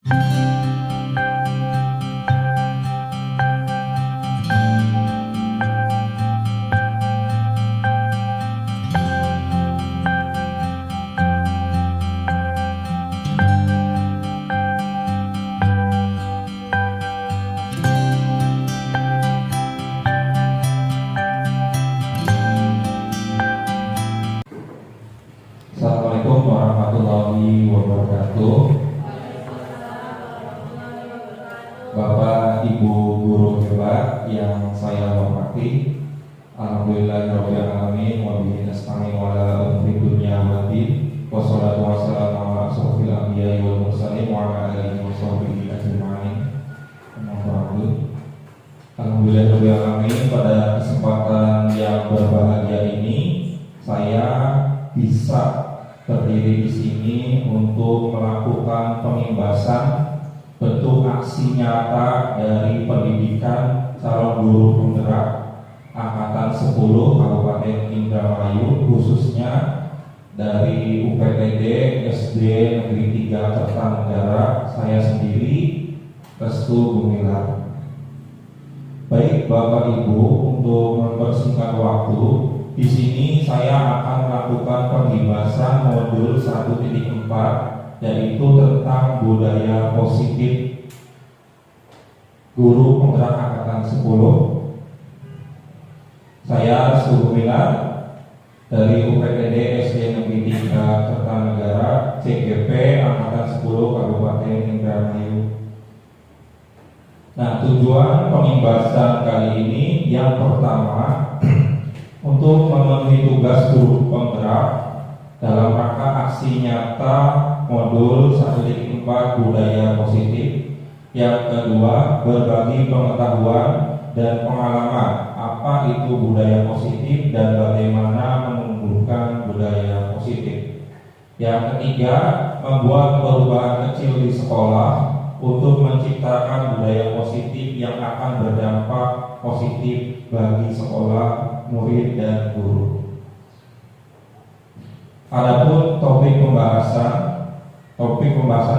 Assalamualaikum warahmatullahi wabarakatuh. Bapak Ibu guru hebat yang saya hormati, alhamdulillahirabbil alamin wa bihi nasta'in wa ala umuri dunya waddin. Wassalatu wassalamu ala asyrofil anbiya'i wal mursalin wa ala alihi wa sahbihi ajma'in. Alhamdulillahirabbil alamin, pada kesempatan yang berbahagia ini saya bisa berdiri di sini untuk melakukan pengimbasan bentuk aksi nyata dari pendidikan calon guru penggerak angkatan 10 Kabupaten Indramayu, khususnya dari UPTD SD Negeri 3 Kertanegara, saya sendiri, Restu Gumilar. Baik Bapak Ibu, untuk mempersingkat waktu, di sini saya akan melakukan pembahasan modul 1.4, yaitu tentang budaya positif guru penggerak angkatan 10. Saya Restu Gumilar dari UPTD SD Negeri 3 Kertanegara, CGP angkatan 10 Kabupaten Indramayu. Nah, tujuan pembahasan kali ini yang pertama, untuk memenuhi tugas guru penggerak dalam rangka aksi nyata modul 1.4 budaya positif. Yang kedua, berbagi pengetahuan dan pengalaman apa itu budaya positif dan bagaimana menumbuhkan budaya positif. Yang ketiga, membuat perubahan kecil di sekolah untuk menciptakan budaya positif yang akan berdampak positif bagi sekolah, murid, dan guru. Adapun topik pembahasan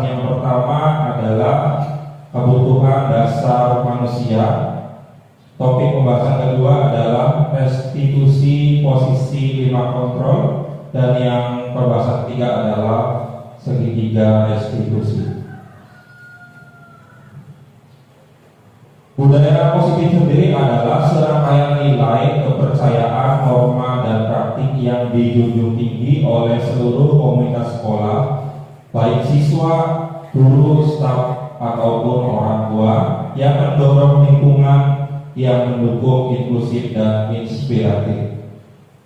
yang pertama adalah kebutuhan dasar manusia. Topik pembahasan kedua adalah restitusi posisi 5 kontrol, dan yang pembahasan ketiga adalah segitiga restitusi. Budaya positif sendiri adalah serangkaian nilai, kepercayaan, norma, dan praktik yang dijunjung tinggi oleh seluruh komunitas sekolah, baik siswa, guru, staf, ataupun orang tua, yang mendorong lingkungan yang mendukung inklusif dan inspiratif.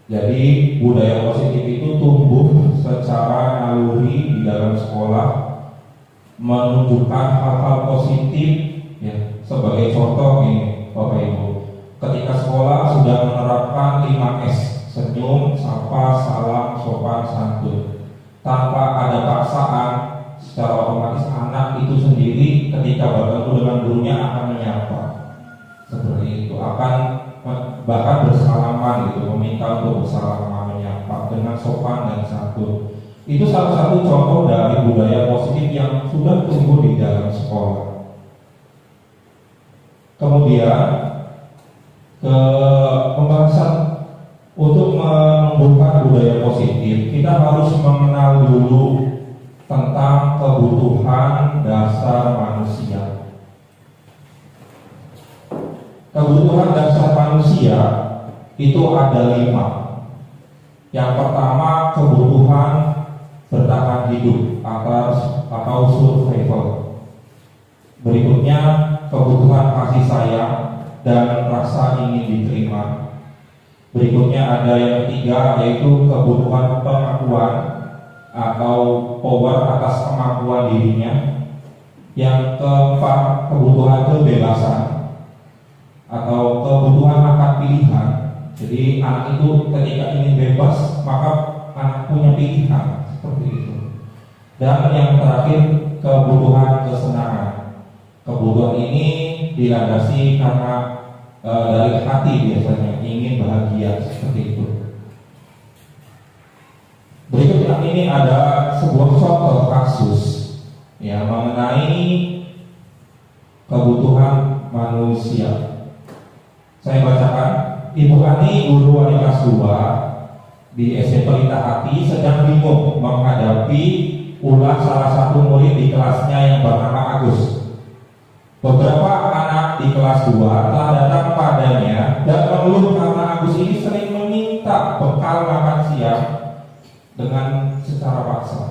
Jadi budaya positif itu tumbuh secara naluri di dalam sekolah, menunjukkan hal-hal positif. Ya, sebagai contoh ini Bapak Ibu, ketika sekolah sudah menerapkan 5S, senyum, sapa, salam, sopan, santun, tanpa ada paksaan, secara otomatis anak itu sendiri ketika bertemu dengan gurunya akan menyapa seperti itu, akan bahkan bersalaman gitu, meminta untuk bersalaman, menyapa dengan sopan dan santun. Itu salah satu contoh dari budaya positif yang sudah tumbuh di dalam sekolah. Kemudian ke pembahasan untuk menumbuhkan budaya positif, kita harus mengenal dulu tentang kebutuhan dasar manusia. Kebutuhan dasar manusia itu ada 5. Yang pertama, kebutuhan bertahan hidup atau survival. Berikutnya, kebutuhan kasih sayang dan rasa ingin diterima. Berikutnya ada yang ketiga, yaitu kebutuhan pengakuan atau power atas kemampuan dirinya. Yang keempat, kebutuhan kebebasan atau kebutuhan akan pilihan. Jadi anak itu ketika ingin bebas, maka anak punya pilihan seperti itu. Dan yang terakhir, kebutuhan kesenangan. Kebutuhan ini dilandasi karena dari hati, biasanya ingin bahagia seperti itu. Berikut yang ini ada sebuah contoh kasus ya mengenai kebutuhan manusia. Saya bacakan, Ibu Ani, guru wali kelas 2 di SMP Pelita Hati, sedang bingung menghadapi ulah salah satu murid di kelasnya yang bernama Agus. Beberapa anak di kelas 2 telah datang padanya dan mengeluh karena Agus ini sering meminta bekal makan siang dengan secara paksa.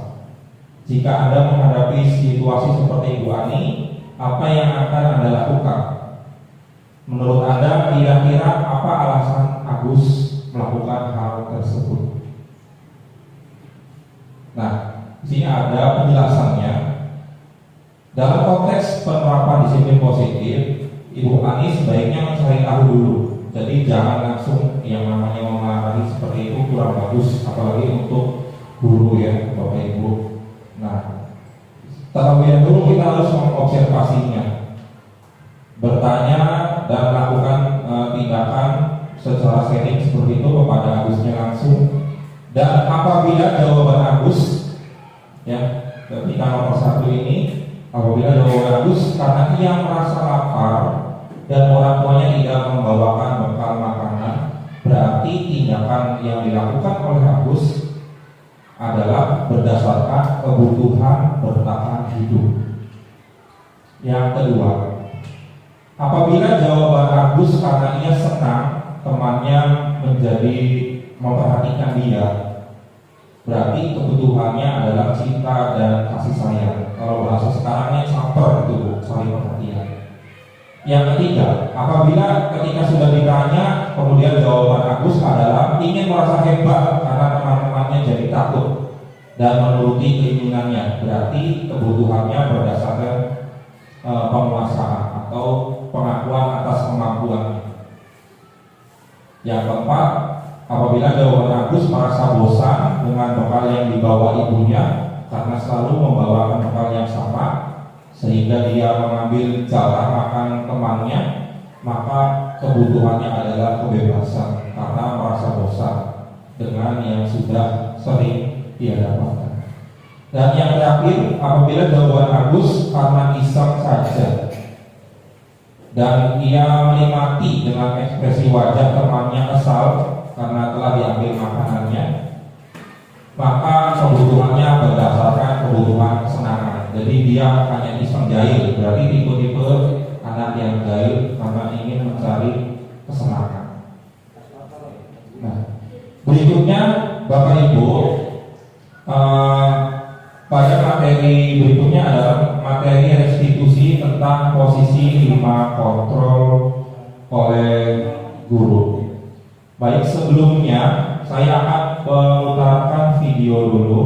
Jika Anda menghadapi situasi seperti Ibu Ani, apa yang akan Anda lakukan? Menurut Anda, kira-kira apa alasan Agus melakukan hal tersebut? Nah, di sini ada penjelasannya. Dalam konteks penerapan disiplin positif, Ibu Ani sebaiknya mencari tahu dulu. Jadi jangan langsung yang namanya memarahi seperti itu, kurang bagus, apalagi untuk guru ya, Bapak Ibu. Nah, terlebih dahulu kita harus mengobservasinya, bertanya dan melakukan tindakan secara setting seperti itu kepada Agusnya langsung. Dan apabila jawaban Agus, ya, ketika nomor 1 ini, apabila jawaban Agus karena ia merasa lapar dan orang tuanya tidak membawakan bekal makanan, berarti tindakan yang dilakukan oleh Agus adalah berdasarkan kebutuhan bertahan hidup. Yang kedua, apabila jawaban Agus karena ia senang temannya menjadi memperhatikan dia, berarti kebutuhannya adalah cinta dan kasih sayang. Kalau bahasa sekarangnya caper itu, saling perhatian. Yang ketiga, apabila ketika sudah ditanya kemudian jawaban Agus adalah ingin merasa hebat karena teman-temannya jadi takut dan menuruti keinginannya, berarti kebutuhannya berdasarkan penguasaan atau pengakuan atas kemampuan. Yang keempat, apabila jawaban Agus merasa bosan dengan bekal yang dibawa ibunya karena selalu membawakan bekal yang sama, sehingga dia mengambil cara makan temannya, maka kebutuhannya adalah kebebasan karena merasa bosan dengan yang sudah sering dia dapatkan. Dan yang terakhir, apabila jawaban Agus karena iseng saja dan ia menikmati dengan ekspresi wajah temannya kesal karena telah diambil makanannya, maka kebutuhannya berdasarkan kebutuhan kesenangan. Jadi dia hanya iseng jahil, berarti tipe-tipe anak yang jahil karena ingin mencari kesenangan. Nah, berikutnya Bapak Ibu, pada materi berikutnya adalah materi restitusi tentang posisi 5 kontrol oleh guru. Baik, sebelumnya saya akan memutarkan video dulu.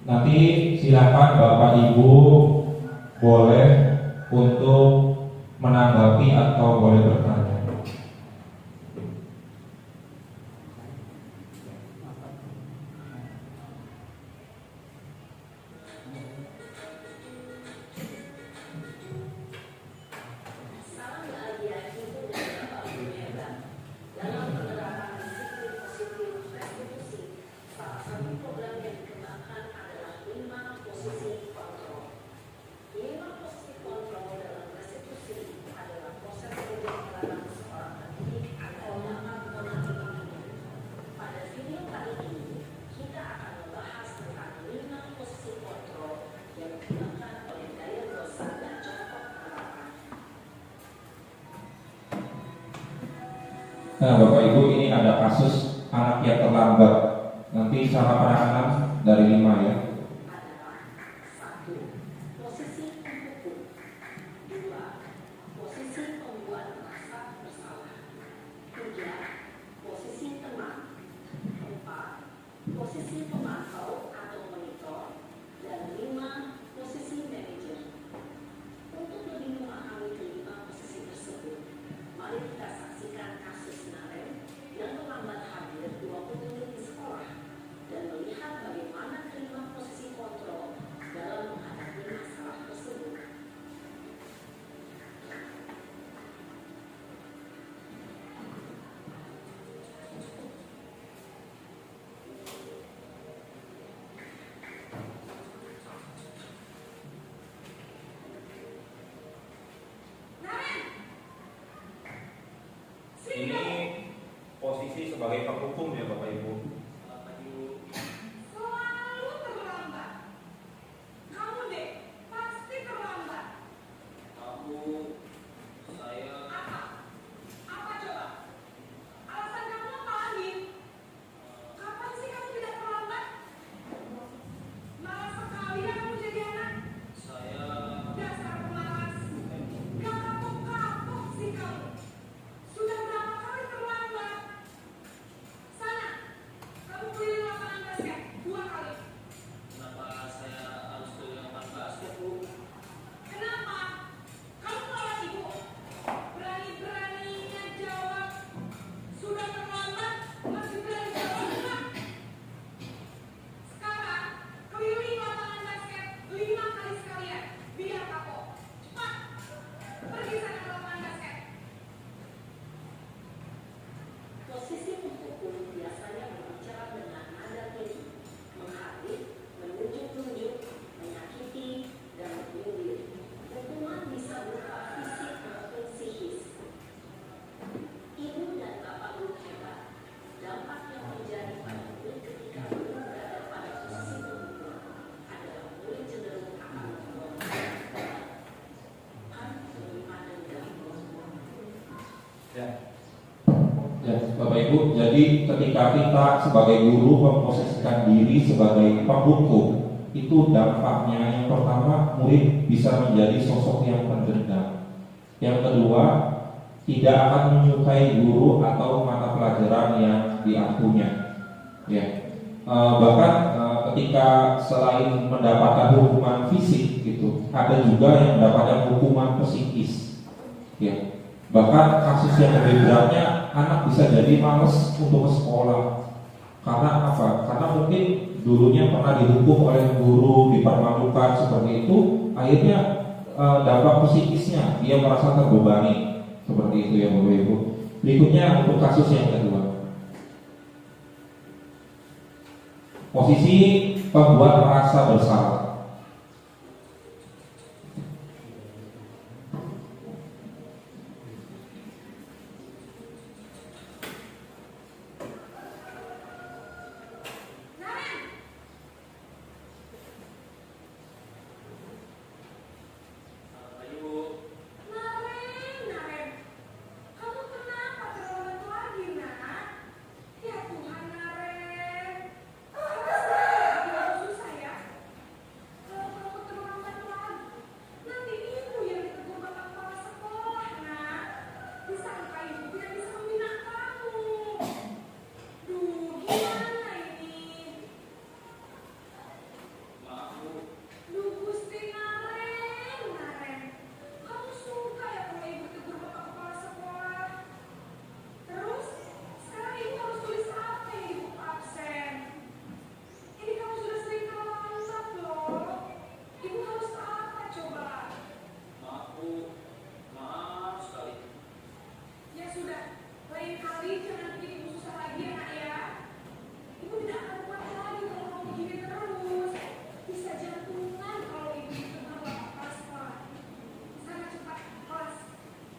Nanti silakan Bapak Ibu boleh untuk menanggapi atau boleh bertanya. Nah, Bapak Ibu, ini ada kasus anak yang terlambat. Nanti cara penanganan dari 5 ya. sebagai penghukum ya Bapak Ibu. Selalu terlambat. Kamu deh, pasti terlambat. Saya Apa? Apa coba? Alasan kamu apa lagi? Kapan sih kamu tidak terlambat? Malas sekali ya kamu jadi anak. Dasar pemalas. Gak kapok-kapok sih kamu. Sudah berapa kali terlambat? Sana, kamu keliling lapangan basket 2 kali. kenapa saya harus keliling lapangan basket, Bu? Kenapa? Kamu malah ibu. Berani-beraninya jawab. Sudah terlambat, masih berani jawab juga. Sekarang, keliling lapangan basket 5 kali sekalian. Biar kapok. Cepat. Pergi sana ke lapangan basket. Posisi penghukum biasanya berbicara dengan nada tinggi, menghardik, menunjuk-nunjuk, menyakiti, dan menyindir. Hukuman bisa berupa fisik maupun psikis. Ibu dan bapak guru hebat. Dampak yang terjadi pada murid ketika belum berada pada posisi penghukum adalah murid cenderung akan membuang menerima dendam. Ya, Bapak Ibu, jadi ketika kita sebagai guru memposisikan diri sebagai penghukum, itu dampaknya yang pertama murid bisa menjadi sosok yang pendendam. Yang kedua, tidak akan menyukai guru atau mata pelajaran yang diakunya. Ya, bahkan ketika selain mendapatkan hukuman fisik, gitu, ada juga yang mendapatkan hukuman psikis. Ya, bahkan kasus yang lebih beratnya, anak bisa jadi males untuk ke sekolah. Karena apa? Karena mungkin dulunya pernah dihukum oleh guru, dipermalukan seperti itu, akhirnya dampak psikisnya dia merasa terbebani. Seperti itu ya Bapak Ibu. Berikutnya untuk kasus yang kedua. Posisi pembuat merasa bersalah. Naren! Ibu, Naren! Kamu kenapa terlambat lagi, nak? Ya Tuhan, Naren. Apa sih yang susah ya? Kalau kamu terlambat lagi, nanti ibu yang ditegur bapak kepala sekolah, nak. Disangka ibu tidak bisa membina kamu. Duh, gimana ini? maaf Bu. Duh, Gusti Naren. Kamu suka ya kalau ibu tegur bapak kepala sekolah? Terus, sekarang ibu harus tulis apa yang ibu absen? Ini kamu sudah sering terlambat loh. Ibu harus apa coba? Maaf Bu, maaf sekali. Ya sudah, lain kali jangan bikin ibu susah lagi ya nak ya. Ibu tidak akan kuat lagi kalau kamu begini terus. Bisa jantungan kalau ibu ditegur bapak kepala sekolah. Sana cepat kelas.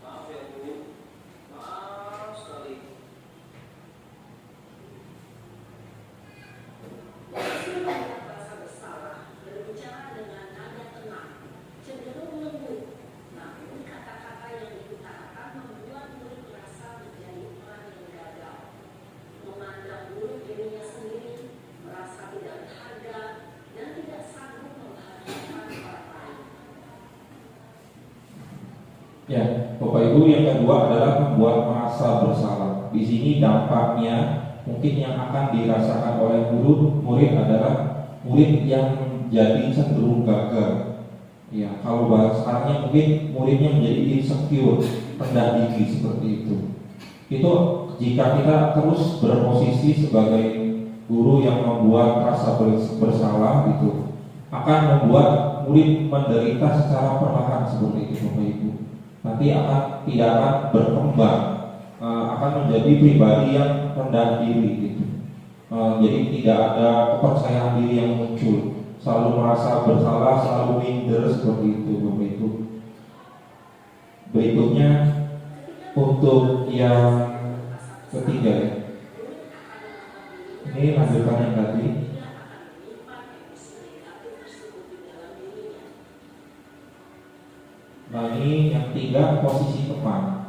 Maaf ya Bu, maaf sekali. Posisi membuat rasa bersalah berbicara dengan nada tenang, cenderung lembut, namun kata-kata yang diutarakan membuat murid merasa menjadi orang yang gagal, memandang buruk dirinya sendiri, merasa tidak berharga, dan tidak sanggup membahagiakan orang lain. Ya, Bapak Ibu, yang kedua adalah membuat merasa bersalah. Di sini dampaknya mungkin yang akan dirasakan oleh murid adalah murid yang menjadi cenderung gagal. Ya, kalau bahasanya mungkin muridnya menjadi insecure, rendah diri seperti itu. Itu jika kita terus berposisi sebagai guru yang membuat rasa bersalah gitu, akan membuat murid menderita secara perlahan seperti itu Bapak Ibu. Nanti tidak akan berkembang, akan menjadi pribadi yang rendah diri gitu. Jadi tidak ada kepercayaan diri yang muncul, selalu merasa bersalah, selalu minder seperti itu Bapak Ibu. Berikutnya untuk yang ketiga ya. Ini lanjutkan yang tadi. Dia akan menyimpan emosi negatif tersebut di dalam dirinya. Nah ini yang tiga, posisi teman.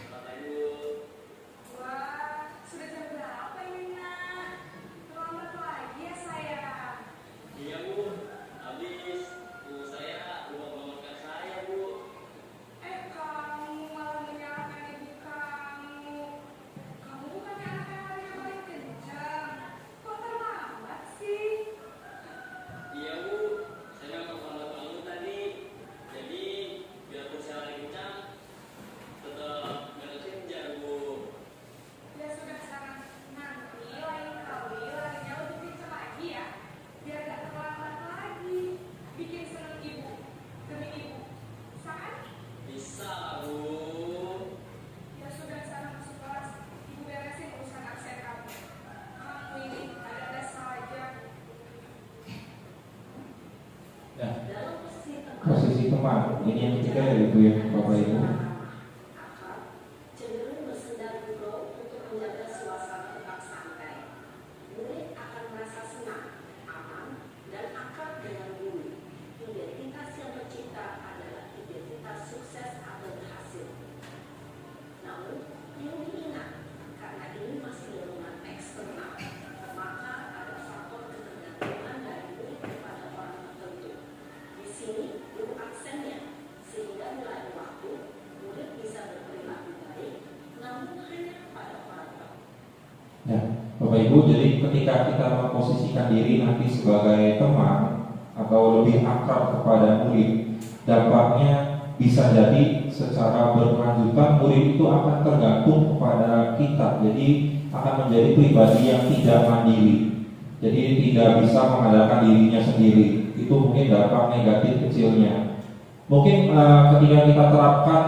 Bapak Ibu, Wah, sudah jam berapa ini, Nak? Terlambat lagi ya, sayang. iya Bu, habis Bu saya lupa bangunkan saya Bu. Kamu malah menyalahkan ibu kamu. Kamu bukannya anak yang lari paling kencang. Kok terlambat sih? Iya Bu, saya memang terlambat bangun tadi. Jadi biarpun saya lagi kencang, tetap nggak kejar Bu. Ya sudah sekarang nanti lain kali larinya lebih kencang lagi ya. Biar gak terlambat lagi. Bikin seneng ibu. Demi ibu. Bisa kan? Bisa Bu. Ya sudah sana masuk kelas. Ibu beresin urusan absen kamu. Kamu ini ada saja. Ya, Dalam posisi teman, posisi teman. Ini yang ketiga ya Ibu ya, Bapak Ibu. akal cenderung bersendar gurau untuk menjaga suasana tetap santai. Murid akan merasa senang, aman, dan akrab dengan guru. Identitas yang tercipta adalah identitas sukses atau berhasil. Namun, perlu diingat, karena ini masih dorongan eksternal, maka ada faktor ketergantungan dari murid kepada orang tertentu. Di sini, guru aksennya, sehingga mulai waktu, murid bisa berperilaku baik, namun hanya pada orang tua. Ya, Bapak Ibu, jadi ketika kita memposisikan diri nanti sebagai teman atau lebih akrab kepada murid, dampaknya bisa jadi secara berkelanjutan murid itu akan tergantung kepada kita. Jadi akan menjadi pribadi yang tidak mandiri. Jadi tidak bisa mengandalkan dirinya sendiri. Itu mungkin dampak negatif kecilnya. Mungkin ketika kita terapkan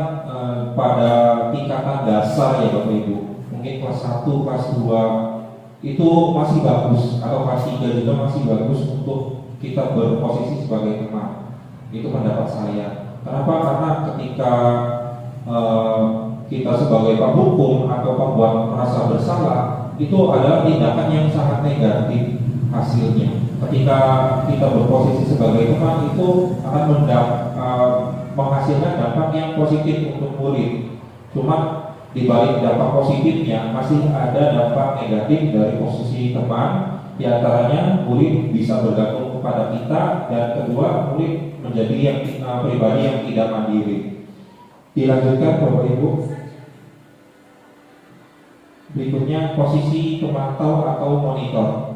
pada tingkatan dasar ya Bapak Ibu, mungkin kelas 1, kelas 2 itu masih bagus, atau kelas 3 juga masih bagus untuk kita berposisi sebagai teman. Itu pendapat saya. Kenapa? Karena ketika kita sebagai penghukum atau pembuat merasa bersalah, itu adalah tindakan yang sangat negatif hasilnya. Ketika kita berposisi sebagai teman, itu akan menghasilkan dampak yang positif untuk murid. Cuma di balik dampak positifnya masih ada dampak negatif dari posisi teman. Di antaranya murid bisa bergantung kepada kita, dan kedua murid menjadi yang pribadi yang tidak mandiri. Dilanjutkan Bapak Ibu. Berikutnya posisi pemantau atau monitor.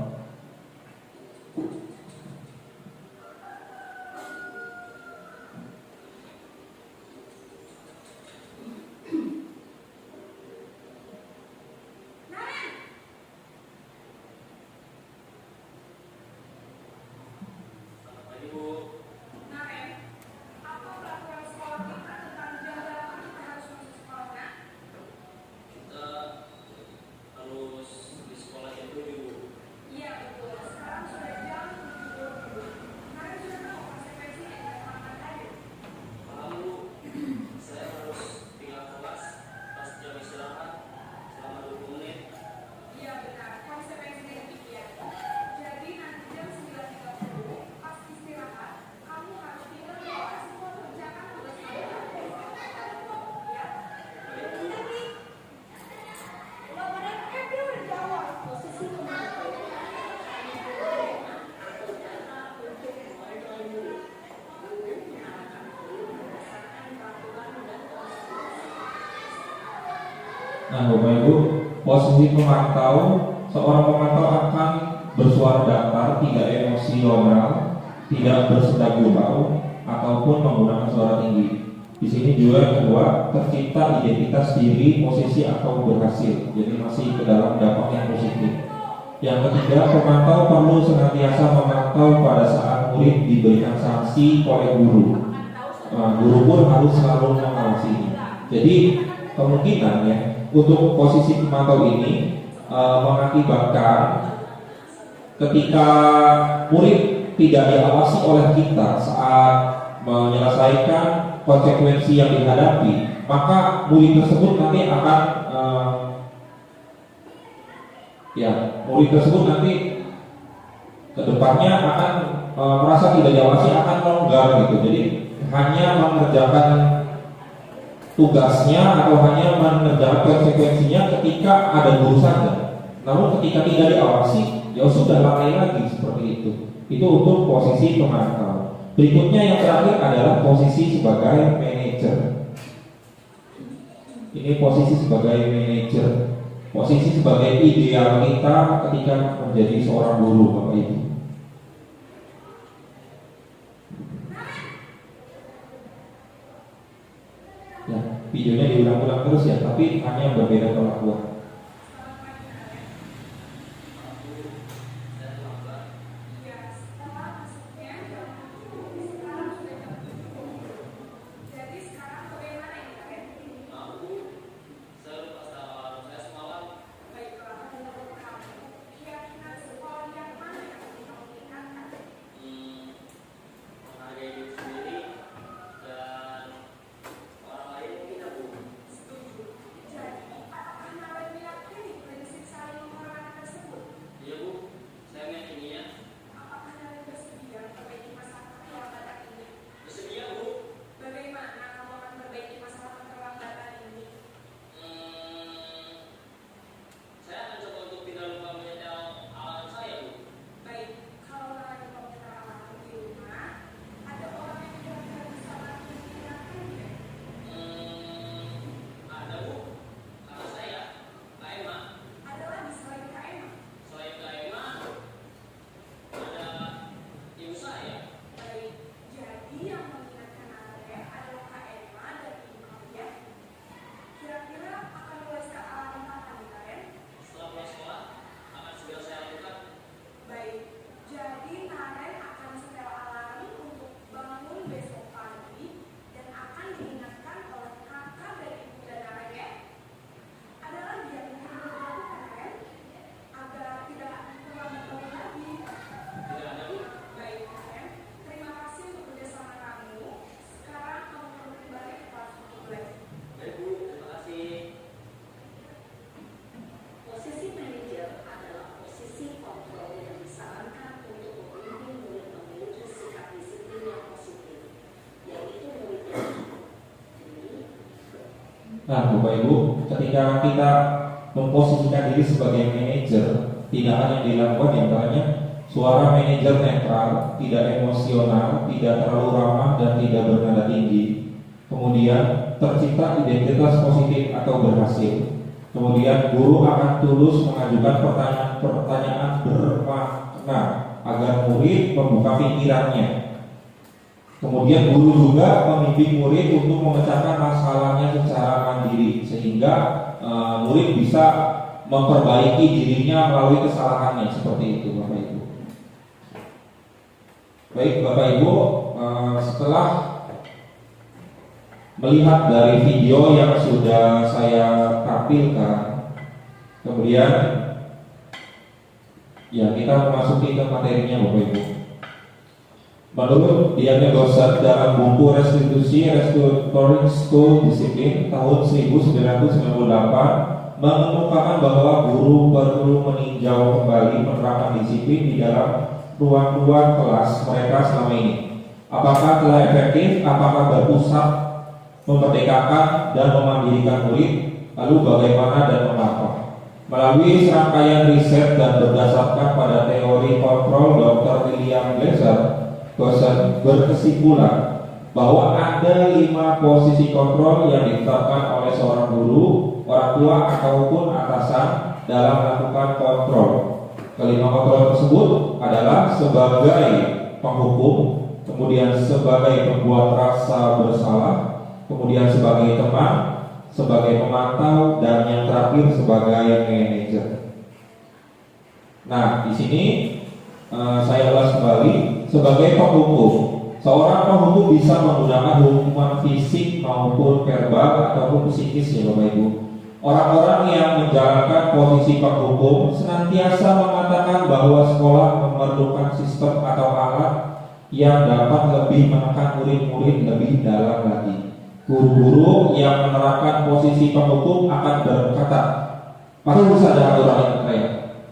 Selamat pagi Bu. Nah, Ren, apa peraturan sekolah kita tentang jam berapa kita harus masuk sekolah, Nak? Kita harus di sekolah jam 7. Iya, betul. Sekarang sudah jam 7.20. Kalian sudah tahu konsekuensinya dengan makan tadi? Paham Bu, saya harus tinggal kelas pas jam istirahat selama 20 menit. Iya, benar. Konsekuensinya demikian. Jadi nanti jam 9.30 pas istirahat, kamu harus tinggal di kelas untuk mengerjakan tugas kamu. Ya? Dia udah jawab. Posisi pemantau akan digunakan atau data untuk mengontrol murid. Guru mengarahkan murid berdasarkan peraturan dan konstitusi. Nah Bapak Ibu, posisi pemantau, seorang pemantau akan bersuara datar, tidak emosional, tidak bersedak gurau, ataupun menggunakan suara tinggi. Di sini juga yang kedua, tercipta identitas diri, posisi atau berhasil. Jadi masih ke dalam dampak yang positif. Yang ketiga, pemantau perlu senantiasa memantau pada saat murid diberikan sanksi oleh guru. Guru pun harus selalu mengawasi. Jadi kemungkinan ya, untuk posisi pemantau ini mengakibatkan ketika murid tidak diawasi oleh kita saat menyelesaikan konsekuensi yang dihadapi, maka murid tersebut nanti akan kedepannya akan merasa tidak diawasi, akan longgar gitu. Jadi hanya mengerjakan tugasnya atau hanya mengerjakan konsekuensinya ketika ada guru saja. Namun ketika tidak diawasi, ya sudah lalai lagi seperti itu. Itu untuk posisi pemantau. Berikutnya yang terakhir adalah posisi sebagai manajer. Ini posisi sebagai manajer. Posisi sebagai ideal kita ketika menjadi seorang guru, Bapak Ibu. Ya, videonya diulang-ulang terus ya, tapi hanya berbeda perlakuan. Nah, Bapak Ibu, ketika kita memposisikan diri sebagai manajer, tindakan yang dilakukan diantaranya suara manajer netral, tidak emosional, tidak terlalu ramah dan tidak bernada tinggi. Kemudian tercipta identitas positif atau berhasil. Kemudian guru akan tulus mengajukan pertanyaan-pertanyaan bermakna agar murid membuka pikirannya. Kemudian guru juga membimbing murid untuk memecahkan masalahnya secara mandiri sehingga murid bisa memperbaiki dirinya melalui kesalahannya, seperti itu, Bapak Ibu. Baik, Bapak Ibu, setelah melihat dari video yang sudah saya tampilkan, kemudian ya kita memasuki ke materinya, Bapak Ibu. Menurut Diane Gosset dalam buku Restitusi Restoring School Discipline tahun 1998 mengemukakan bahwa guru perlu meninjau kembali penerapan disiplin di dalam ruang-ruang kelas mereka selama ini. Apakah telah efektif, apakah berpusat memerdekakan dan memandirikan murid, lalu bagaimana dan mengapa. Melalui serangkaian riset dan berdasarkan pada teori kontrol Dr. William Gosset berkesimpulan bahwa ada 5 posisi kontrol yang ditetapkan oleh seorang guru, orang tua ataupun atasan dalam melakukan kontrol. Kelima kontrol tersebut adalah sebagai penghukum, kemudian sebagai pembuat rasa bersalah, kemudian sebagai teman, sebagai pemantau, dan yang terakhir sebagai manajer. Nah, di sini saya ulas kembali. Sebagai penghukum, seorang penghukum bisa menggunakan hukuman fisik maupun verbal ataupun psikis, ya Bapak Ibu. Orang-orang yang menjalankan posisi penghukum senantiasa mengatakan bahwa sekolah memerlukan sistem atau alat yang dapat lebih menekan murid-murid lebih dalam lagi. Guru-guru yang menerapkan posisi penghukum akan berkata, patuhi saja aturan yang saya,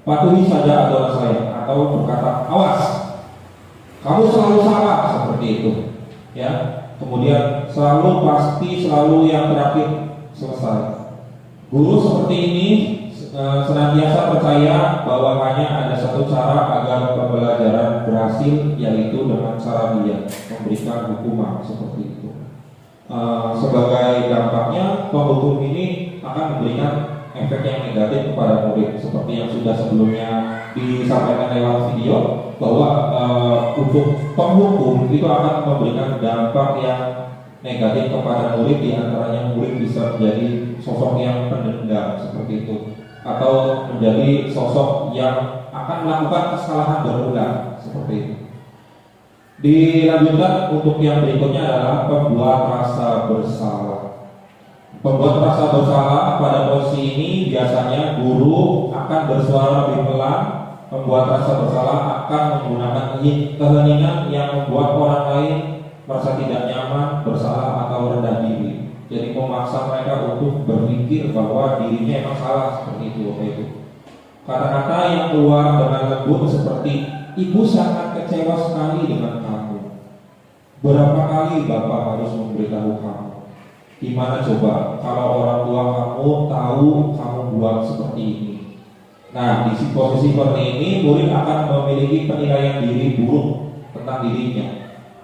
patuhi saja aturan saya, atau berkata, awas, kamu selalu salah, seperti itu. Ya, kemudian selalu pasti selalu yang terakhir selesai. Guru seperti ini senantiasa percaya bahwa hanya ada satu cara agar pembelajaran berhasil, yaitu dengan cara dia memberikan hukuman seperti itu. Sebagai dampaknya, penghukum ini akan memberikan efek yang negatif kepada murid, seperti yang sudah sebelumnya disampaikan lewat video, bahwa untuk penghukum itu akan memberikan dampak yang negatif kepada murid, diantaranya murid bisa menjadi sosok yang pendendam seperti itu, atau menjadi sosok yang akan melakukan kesalahan berulang seperti itu. Dilanjutkan untuk yang berikutnya adalah pembuat rasa bersalah. Pembuat rasa bersalah pada posisi ini biasanya guru akan bersuara lebih pelan. Pembuat rasa bersalah akan menggunakan keheningan yang membuat orang lain merasa tidak nyaman, bersalah atau rendah diri. Jadi memaksa mereka untuk berpikir bahwa dirinya emang salah, seperti itu. Kata-kata yang keluar dengan lembut seperti, ibu sangat kecewa sekali dengan kamu. Berapa kali bapak harus memberitahu kamu? Gimana coba kalau orang tua kamu tahu kamu buat seperti ini? Nah, di posisi seperti ini murid akan memiliki penilaian diri buruk tentang dirinya.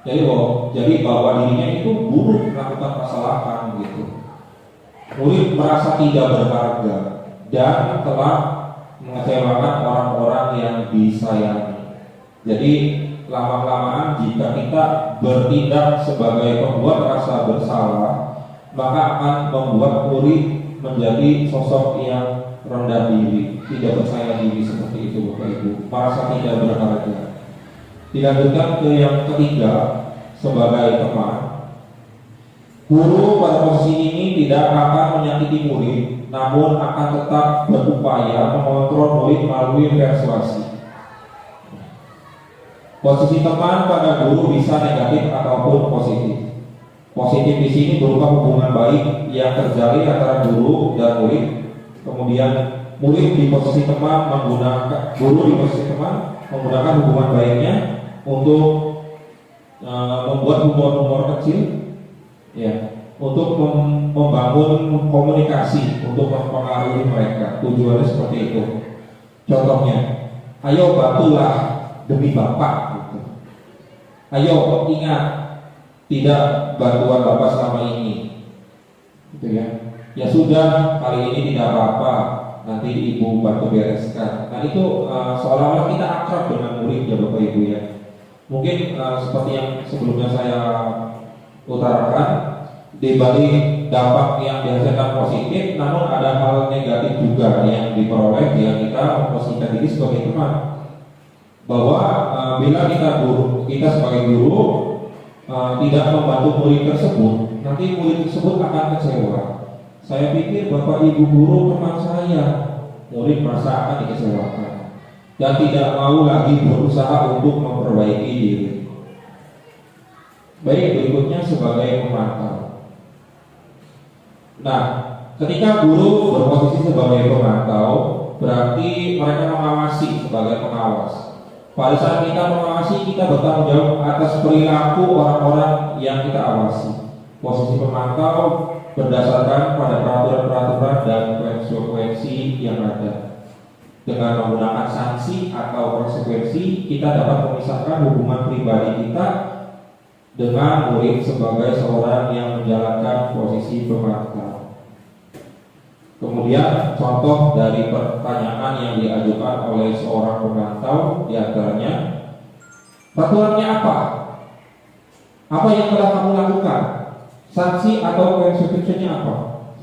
Jadi bahwa dirinya itu buruk melakukan kesalahan gitu. Murid merasa tidak berharga dan telah mengecewakan orang-orang yang disayangi. Jadi lama-kelamaan jika kita bertindak sebagai pembuat rasa bersalah, maka akan membuat murid menjadi sosok yang rendah diri, tidak percaya diri seperti itu Bapak Ibu, merasa tidak berharga. Dilanjutkan ke yang ketiga, sebagai teman, guru pada posisi ini tidak akan menyakiti murid, namun akan tetap berupaya mengontrol murid melalui persuasi. Posisi teman pada guru bisa negatif ataupun positif. Positif di sini berupa hubungan baik yang terjalin antara guru dan murid. Kemudian murid di posisi teman menggunakan guru di posisi teman menggunakan hubungan baiknya untuk membuat humor-humor kecil, ya, untuk membangun komunikasi, untuk mempengaruhi mereka. Tujuannya seperti itu. Contohnya, ayo bantulah demi bapak. Gitu. Ayo ingat, tidak bantuan bapak selama ini, gitu ya. Ya sudah, kali ini tidak apa-apa, nanti ibu bantu bereskan. Nah itu seolah-olah kita akrab dengan murid ya Bapak Ibu ya. Mungkin seperti yang sebelumnya saya utarakan, di balik dampak yang dihasilkan positif, namun ada hal negatif juga yang diperoleh bila kita memposisikan diri sebagai teman. Bahwa bila kita sebagai guru tidak membantu murid tersebut, nanti murid tersebut akan kecewa. Saya pikir Bapak Ibu guru teman saya, murid merasa akan dikecewakan dan tidak mau lagi berusaha untuk memperbaiki diri. Baik, berikutnya sebagai pemantau. Nah, ketika guru berposisi sebagai pemantau, berarti mereka mengawasi sebagai pengawas. Pada saat kita mengawasi, kita bertanggung jawab atas perilaku orang-orang yang kita awasi. Posisi pemantau berdasarkan pada peraturan-peraturan dan konsekuensi yang ada. Dengan menggunakan sanksi atau konsekuensi, kita dapat memisahkan hubungan pribadi kita dengan murid sebagai seorang yang menjalankan posisi pemantau. Kemudian contoh dari pertanyaan yang diajukan oleh seorang pemantau diantaranya, peraturannya apa? Apa yang telah kamu lakukan? Sanksi atau konsekuensinya apa?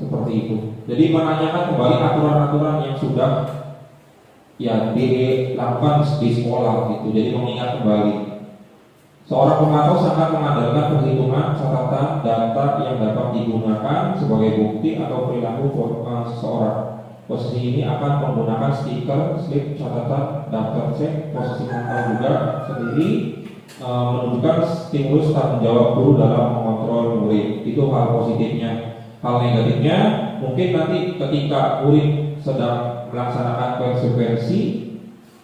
Seperti itu. Jadi menanyakan kembali aturan-aturan yang sudah dilakukan di sekolah gitu. Jadi mengingat kembali. Seorang pemantau sangat mengandalkan perhitungan catatan data yang dapat digunakan sebagai bukti atau perilaku seseorang. Posisi ini akan menggunakan stiker, slip, catatan, daftar cek. Posisi pemantau juga sendiri menunjukkan stimulus tanggung jawab guru dalam mengontrol murid. Itu hal positifnya. Hal negatifnya, mungkin nanti ketika murid sedang melaksanakan konsekuensi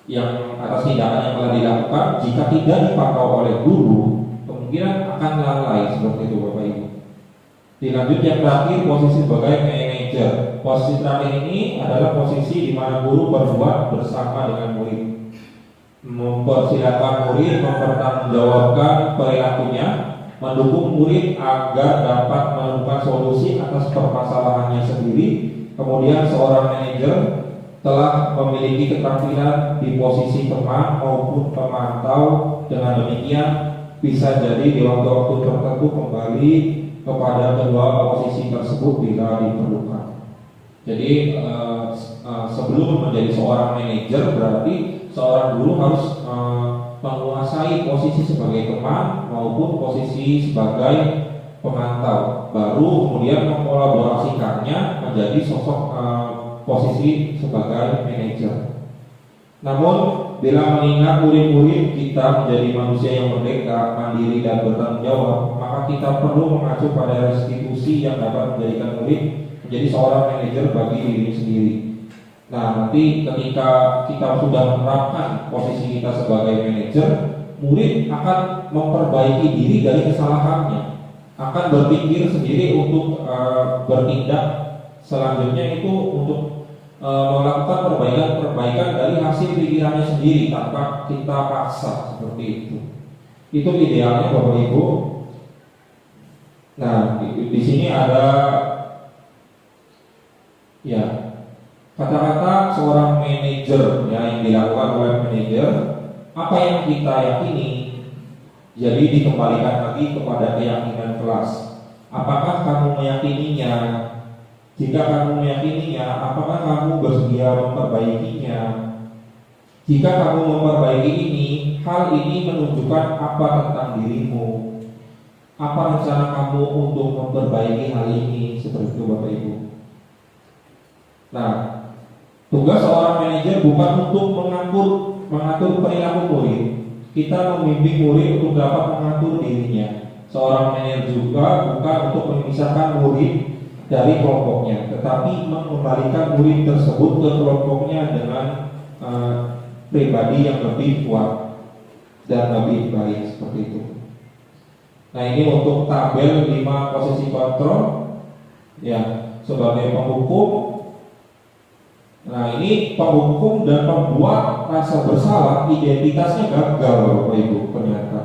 yang atas tindakan yang telah dilakukan, jika tidak dipantau oleh guru, kemungkinan akan lalai seperti itu Bapak Ibu. Dilanjut yang terakhir, posisi sebagai manajer. Posisi terakhir ini adalah posisi di mana guru berbuat bersama dengan murid, mempersilakan murid mempertanggungjawabkan perilakunya, mendukung murid agar dapat menemukan solusi atas permasalahannya sendiri. Kemudian seorang manajer telah memiliki keterampilan di posisi teman maupun pemantau. Dengan demikian bisa jadi di waktu-waktu tertentu kembali kepada kedua posisi tersebut bila diperlukan. Jadi sebelum menjadi seorang manajer, berarti seorang guru harus menguasai posisi sebagai teman maupun posisi sebagai pemantau, baru kemudian mengkolaborasikannya menjadi sosok posisi sebagai manajer. Namun bila mengingat murid-murid kita menjadi manusia yang merdeka, mandiri dan bertanggung jawab, maka kita perlu mengacu pada institusi yang dapat menjadikan murid menjadi seorang manajer bagi diri sendiri. Nah, nanti ketika kita sudah menerapkan posisi kita sebagai manajer, murid akan memperbaiki diri dari kesalahannya, akan berpikir sendiri untuk bertindak selanjutnya itu untuk melakukan perbaikan dari hasil pikirannya sendiri tanpa kita paksa seperti itu. Itu idealnya Bapak Ibu. Nah, di sini ada ya kata-kata seorang manajer ya, yang dilakukan oleh manajer. Apa yang kita yakini, jadi dikembalikan lagi kepada keyakinan kelas. Apakah kamu meyakininya? Jika kamu meyakininya, apakah kamu bersedia memperbaikinya? Jika kamu memperbaiki ini, hal ini menunjukkan apa tentang dirimu? Apa rencana kamu untuk memperbaiki hal ini? Seperti itu Bapak Ibu. Nah, tugas seorang manajer bukan untuk mengatur perilaku murid. Kita membimbing murid untuk dapat mengatur dirinya. Seorang manajer juga bukan untuk memisahkan murid dari kelompoknya, tetapi mengembalikan murid tersebut ke kelompoknya dengan pribadi yang lebih kuat dan lebih baik seperti itu. Nah, ini untuk tabel 5 posisi kontrol ya sebagai penghukum. Nah, ini penghukum dan pembuat rasa bersalah identitasnya gagal Bapak Ibu ternyata.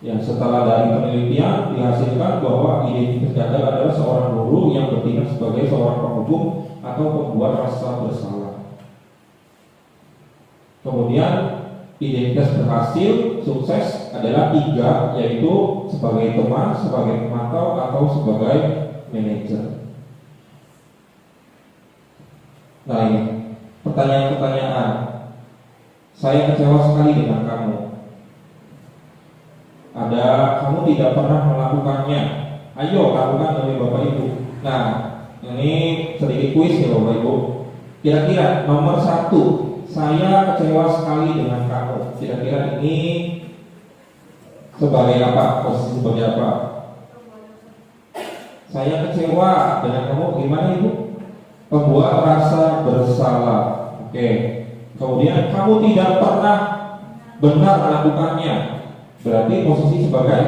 Ya, setelah dari penelitian dihasilkan bahwa identitas gagal adalah seorang guru yang bertindak sebagai seorang penghukum atau pembuat rasa bersalah. Kemudian identitas berhasil, sukses adalah 3, yaitu sebagai teman, sebagai pemantau, atau sebagai manajer. Nah, ini pertanyaan-pertanyaan. Saya kecewa sekali dengan kamu. Kamu tidak pernah melakukannya. Ayo lakukan oleh Bapak Ibu. Nah, ini sedikit kuis ya Bapak Ibu. Kira-kira nomor 1, saya kecewa sekali dengan kamu. Kira-kira ini sebagai apa? Posisi sebagai apa? Saya kecewa dengan kamu. Gimana Ibu? Pembuat rasa bersalah. Oke. Kemudian kamu tidak pernah benar melakukannya. Berarti posisi sebagai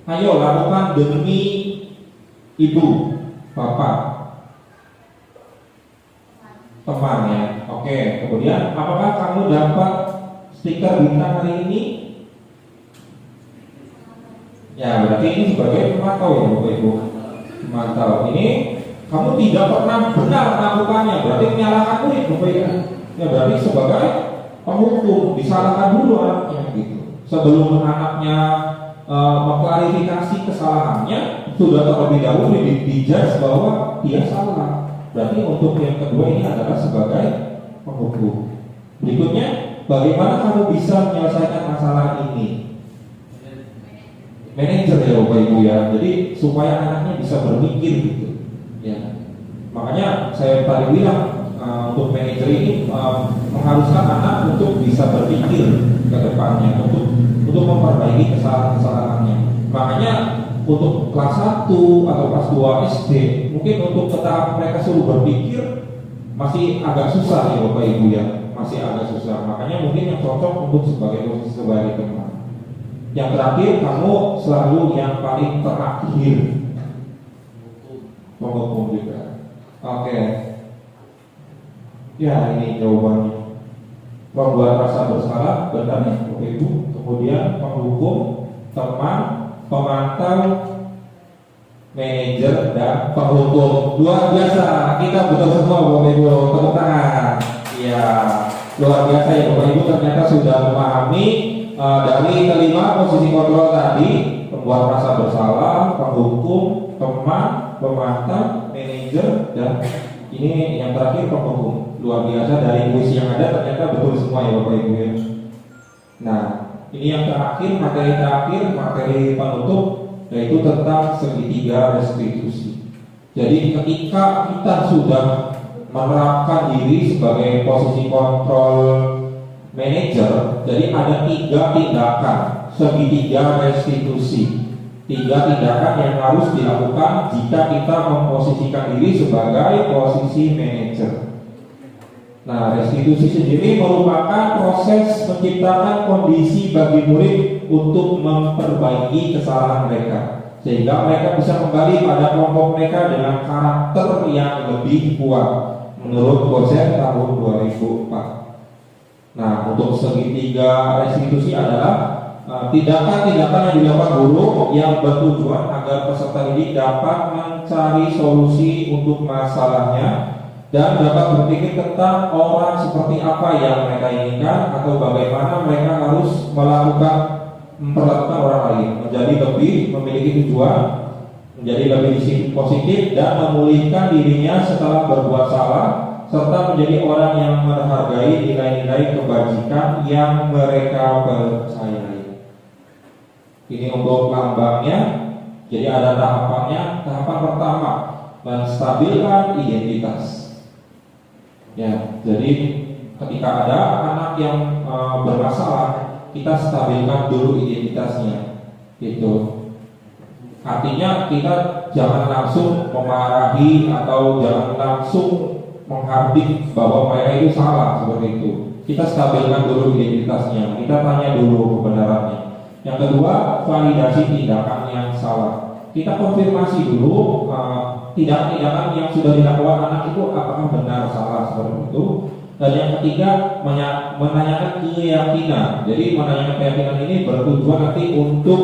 ayo lakukan demi ibu, bapak, teman ya. Oke. Kemudian apakah kamu dapat stiker bintang hari ini? Ya, berarti ini sebagai pemantau ya Bapak Ibu. Pemantau. Ini kamu tidak pernah benar melakukannya, berarti menyalahkan murid Bapak Ibu. Ya, berarti sebagai penghukum, disalahkan dulu anaknya gitu. Sebelum anaknya mengklarifikasi kesalahannya, sudah terlebih dahulu dijudge bahwa dia salah. Berarti untuk yang kedua ini adalah sebagai penghukum. Berikutnya bagaimana kamu bisa menyelesaikan masalah ini? Manajer ya Bapak Ibu ya. Jadi supaya anaknya bisa berpikir gitu. Ya. Makanya saya tadi bilang untuk manajer ini mengharuskan anak untuk bisa berpikir ke depannya untuk memperbaiki kesalahan-kesalahannya. Makanya untuk kelas 1 atau kelas 2 SD mungkin untuk tetap mereka suruh berpikir masih agak susah ya Bapak Ibu ya, masih agak susah. Makanya mungkin yang cocok untuk sebagai teman. Yang terakhir, kamu selalu yang paling terakhir. Penghukum juga. Oke. Ya, ini jawabannya. Membuat rasa bersalah, benar ya Bapak Ibu. Kemudian penghukum, teman, pemantau, manajer, dan penghukum. Luar biasa. Kita betul semua Bapak Ibu. Tepuk tangan. Iya. Luar biasa ya Bapak Ibu, ternyata sudah memahami dari kelima posisi kontrol tadi, pembuat rasa bersalah, penghukum, teman, pemantau, manajer, dan ini yang terakhir penghukum. Luar biasa, dari kuis yang ada ternyata betul semua ya Bapak Ibu ya. Nah, ini yang terakhir, materi penutup, yaitu tentang segitiga restitusi. Jadi ketika kita sudah menerapkan diri sebagai posisi kontrol manajer, jadi ada 3 tindakan segitiga restitusi. 3 tindakan yang harus dilakukan jika kita memposisikan diri sebagai posisi manajer. Nah, restitusi sendiri merupakan proses menciptakan kondisi bagi murid untuk memperbaiki kesalahan mereka, sehingga mereka bisa kembali pada kelompok mereka dengan karakter yang lebih kuat menurut Gosen tahun 2004. Nah, untuk segitiga restitusi adalah tindakan-tindakan yang dilakukan guru yang bertujuan agar peserta didik dapat mencari solusi untuk masalahnya dan dapat berpikir tentang orang seperti apa yang mereka inginkan atau bagaimana mereka harus memperlakukan orang lain, menjadi lebih memiliki tujuan, menjadi lebih positif dan memulihkan dirinya setelah berbuat salah, serta menjadi orang yang menghargai nilai-nilai kebajikan yang mereka percayai. Ini untuk lambangnya. Jadi ada tahapannya. Tahapan pertama, menstabilkan identitas. Ya, jadi ketika ada anak yang bermasalah, kita stabilkan dulu identitasnya. Gitu. Artinya kita jangan langsung memarahi atau jangan langsung menghardik bahwa mereka itu salah seperti itu. Kita stabilkan dulu identitasnya, kita tanya dulu kebenarannya. Yang kedua, validasi tindakan yang salah. Kita konfirmasi dulu tindakan yang sudah dilakukan anak itu apakah benar salah seperti itu. Dan yang ketiga, menanyakan keyakinan. Jadi menanyakan keyakinan ini bertujuan nanti untuk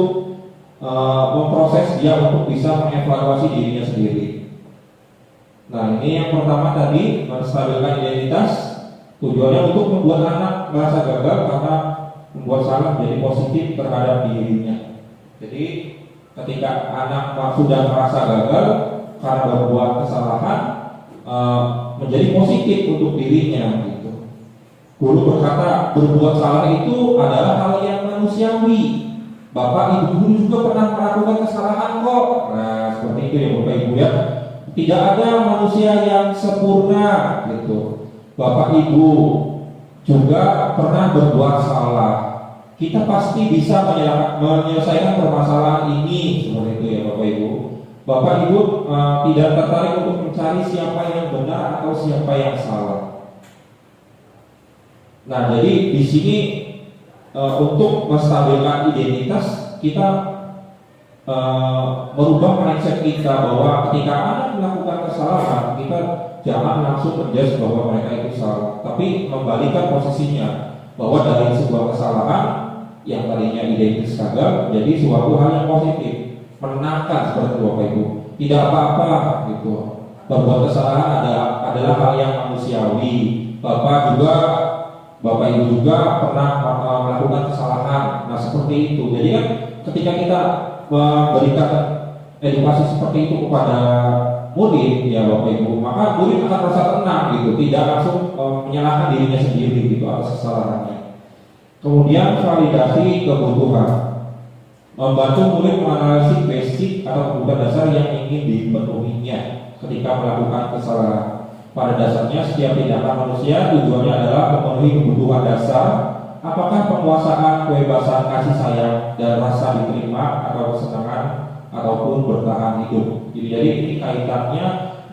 memproses dia untuk bisa mengevaluasi dirinya sendiri. Nah, ini yang pertama tadi, menstabilkan identitas. Tujuannya untuk membuat anak merasa gagal karena membuat salah menjadi positif terhadap dirinya. Jadi ketika anak sudah merasa gagal karena berbuat kesalahan, menjadi positif untuk dirinya gitu. Guru berkata berbuat salah itu adalah hal yang manusiawi. Bapak ibu guru juga pernah melakukan kesalahan kok. Nah, seperti itu ya Bapak Ibu ya. Tidak ada manusia yang sempurna gitu. Bapak Ibu juga pernah berbuat salah. Kita pasti bisa menyelesaikan permasalahan ini seperti itu ya Bapak Ibu. Bapak Ibu tidak tertarik untuk mencari siapa yang benar atau siapa yang salah. Nah, jadi di sini untuk menstabilkan identitas kita merubah mindset kita bahwa ketika anak melakukan kesalahan, kita jangan langsung menjudge bahwa mereka itu salah, tapi membalikan posisinya bahwa dari sebuah kesalahan yang tadinya identitas gagal jadi suatu hal yang positif, menenangkan seperti itu Bapak Ibu. Tidak apa-apa gitu. Berbuat kesalahan adalah hal yang manusiawi. Bapak Ibu juga pernah melakukan kesalahan. Nah, seperti itu. Jadi kan ketika kita memberikan edukasi seperti itu kepada murid ya Bapak Ibu, maka murid akan merasa tenang gitu, tidak langsung menyalahkan dirinya sendiri gitu atas kesalahannya. Kemudian validasi kebutuhan, membantu murid menganalisis basic atau kebutuhan dasar yang ingin dipenuhinya ketika melakukan kesalahan. Pada dasarnya setiap tindakan manusia tujuannya adalah memenuhi kebutuhan dasar, apakah penguasaan, kebebasan, kasih sayang, dan rasa diterima atau kesenangan ataupun bertahan hidup. Jadi ini kaitannya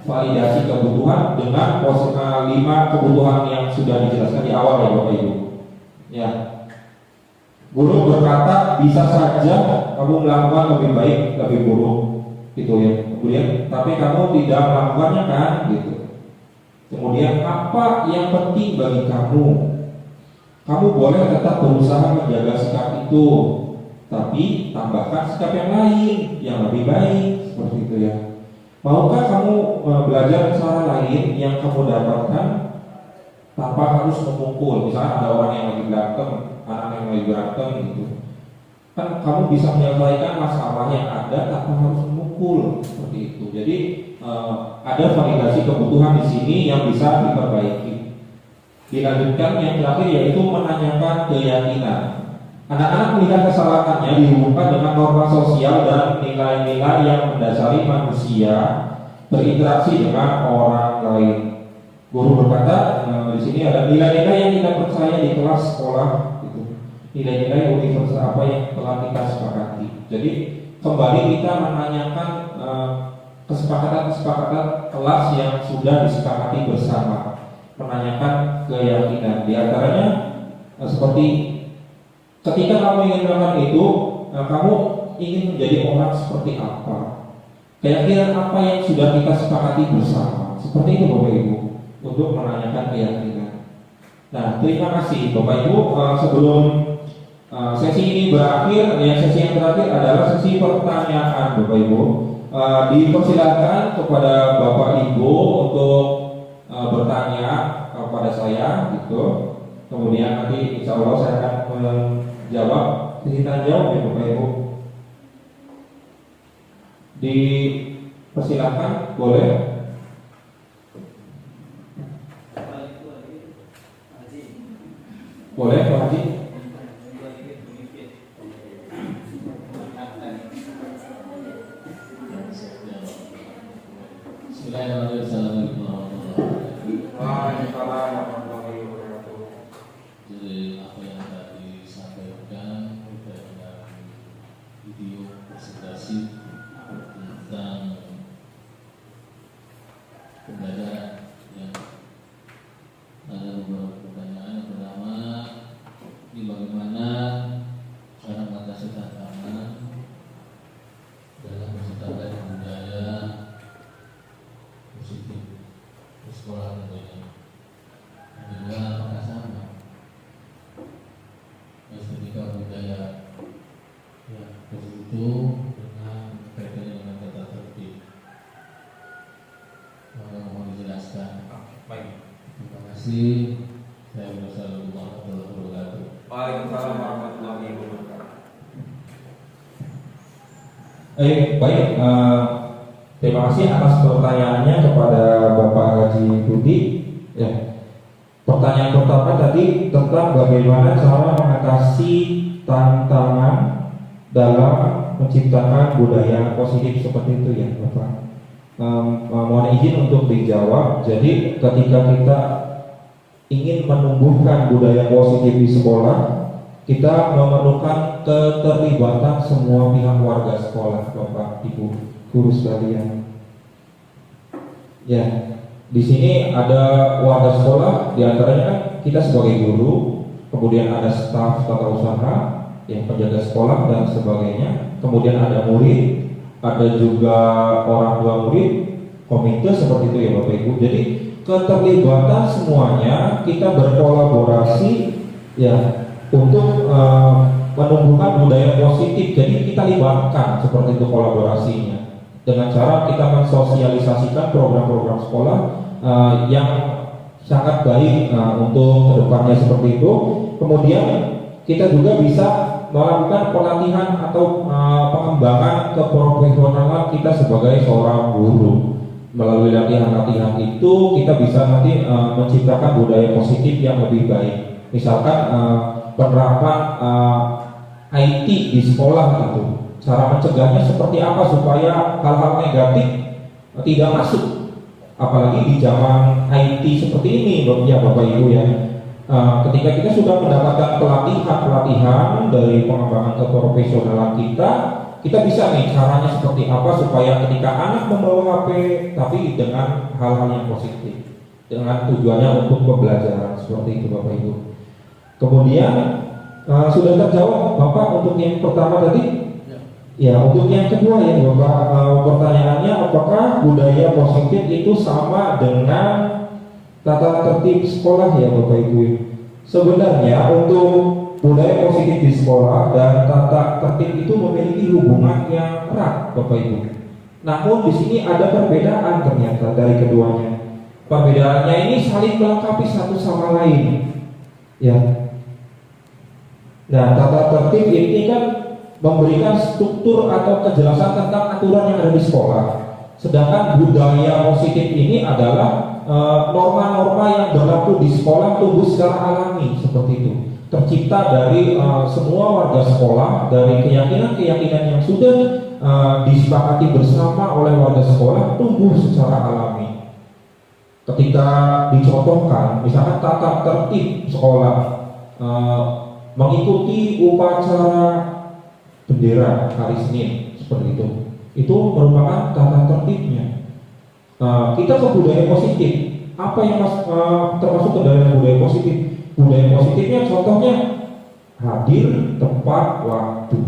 validasi kebutuhan dengan 5 kebutuhan yang sudah dijelaskan di awal ya Bapak Ibu. Ya. Guru berkata bisa saja kamu melakukan lebih baik, lebih buruk, gitu ya. Kemudian tapi kamu tidak melakukannya kan, gitu. Kemudian apa yang penting bagi kamu? Kamu boleh tetap berusaha menjaga sikap itu, tapi tambahkan sikap yang lain yang lebih baik, seperti itu ya. Maukah kamu belajar cara lain yang kamu dapatkan tanpa harus memukul? Misalnya ada orang yang lagi berantem, anak yang lagi berantem gitu, kan kamu bisa menyelesaikan masalah yang ada tanpa harus memukul, seperti itu. Jadi ada validasi kebutuhan di sini yang bisa diperbaiki. Dilanjutkan yang terakhir yaitu menanyakan keyakinan. Anak-anak melihat kesalahannya dihubungkan dengan norma sosial dan nilai-nilai yang mendasari manusia berinteraksi dengan orang lain. Guru berkata di sini ada nilai-nilai yang kita percaya di kelas sekolah, gitu. Nilai-nilai universal apa yang telah kita sepakati. Jadi kembali kita menanyakan kesepakatan-kesepakatan kelas yang sudah disepakati bersama, menanyakan keyakinan. Di antaranya seperti ketika kamu ingin melakukan itu, kamu ingin menjadi orang seperti apa? Keyakinan apa yang sudah kita sepakati bersama? Seperti itu Bapak Ibu, untuk menanyakan keyakinan. Nah, terima kasih Bapak Ibu. Sebelum sesi ini berakhir, sesi yang terakhir adalah sesi pertanyaan Bapak Ibu. Dipersilakan kepada Bapak Ibu untuk bertanya kepada saya, gitu. Kemudian nanti insya Allah saya akan menjawab. Kita jawab ya Bapak Ibu. Dipersilakan, boleh. Boleh Pak Haji. Assalamualaikum warahmatullahi Waalaikumsalam. Jadi apa yang tadi disampaikan terkait dengan video presentasi tentang pembelajaran, yang ada beberapa pertanyaan. Yang pertama, ini bagaimana cara mengatasi tantangan dalam menciptakan budaya positif di sekolah tentunya. Yang kedua, apakah sama estetika budaya yang positif itu dengan kaitannya dengan tata tertib? Maka mohon dijelaskan. Baik. Terima kasih. Saya Wassalamualaikum warahmatullahi wabarakatuh. Waalaikumsalam warahmatullahi wabarakatuh. Baik. Terima kasih atas pertanyaannya kepada Bapak Haji Budi. Ya. Pertanyaan pertama tadi tentang bagaimana cara mengatasi tantangan dalam menciptakan budaya positif seperti itu ya Bapak. Mohon izin untuk dijawab. Jadi ketika kita ingin menumbuhkan budaya positif di sekolah, kita memerlukan keterlibatan semua pihak warga sekolah, Bapak Ibu guru sekalian. Ya, di sini ada warga sekolah, di antaranya kan kita sebagai guru, kemudian ada staf tata usaha, yang penjaga sekolah dan sebagainya. Kemudian ada murid, ada juga orang tua murid, komite seperti itu ya Bapak Ibu. Jadi keterlibatan semuanya, kita berkolaborasi ya untuk menumbuhkan budaya positif. Jadi kita libatkan seperti itu kolaborasinya dengan cara kita mensosialisasikan program-program sekolah yang sangat baik untuk kedepannya seperti itu. Kemudian kita juga bisa melakukan pelatihan atau pengembangan keprofesionalan kita sebagai seorang guru. Melalui latihan-latihan itu kita bisa nanti menciptakan budaya positif yang lebih baik. Misalkan penerapan IT di sekolah gitu. Cara mencegahnya seperti apa supaya hal-hal negatif tidak masuk, apalagi di zaman IT seperti ini, ya Bapak Ibu ya. Ketika kita sudah mendapatkan pelatihan dari pengembangan keprofesionalan kita bisa nih caranya seperti apa supaya ketika anak membawa HP tapi dengan hal-hal yang positif, dengan tujuannya untuk pembelajaran seperti itu Bapak Ibu. Kemudian sudah terjawab Bapak untuk yang pertama tadi. Ya, untuk yang kedua ya Bapak, pertanyaannya apakah budaya positif itu sama dengan tata tertib sekolah ya Bapak Ibu? Sebenarnya untuk budaya positif di sekolah dan tata tertib itu memiliki hubungan yang erat Bapak Ibu. Namun di sini ada perbedaan ternyata dari keduanya. Perbedaannya ini saling melengkapi satu sama lain. Ya. Nah, tata tertib ini kan memberikan struktur atau kejelasan tentang aturan yang ada di sekolah. Sedangkan budaya positif ini adalah norma-norma yang berlaku di sekolah tumbuh secara alami seperti itu. Tercipta dari semua warga sekolah, dari keyakinan-keyakinan yang sudah disepakati bersama oleh warga sekolah tumbuh secara alami. Ketika dicontohkan, misalkan tata tertib sekolah mengikuti upacara bendera hari Senin seperti itu merupakan tata tertibnya. Kita ke budaya positif, apa yang termasuk ke dalam budaya positif? Budaya positifnya contohnya hadir tepat waktu.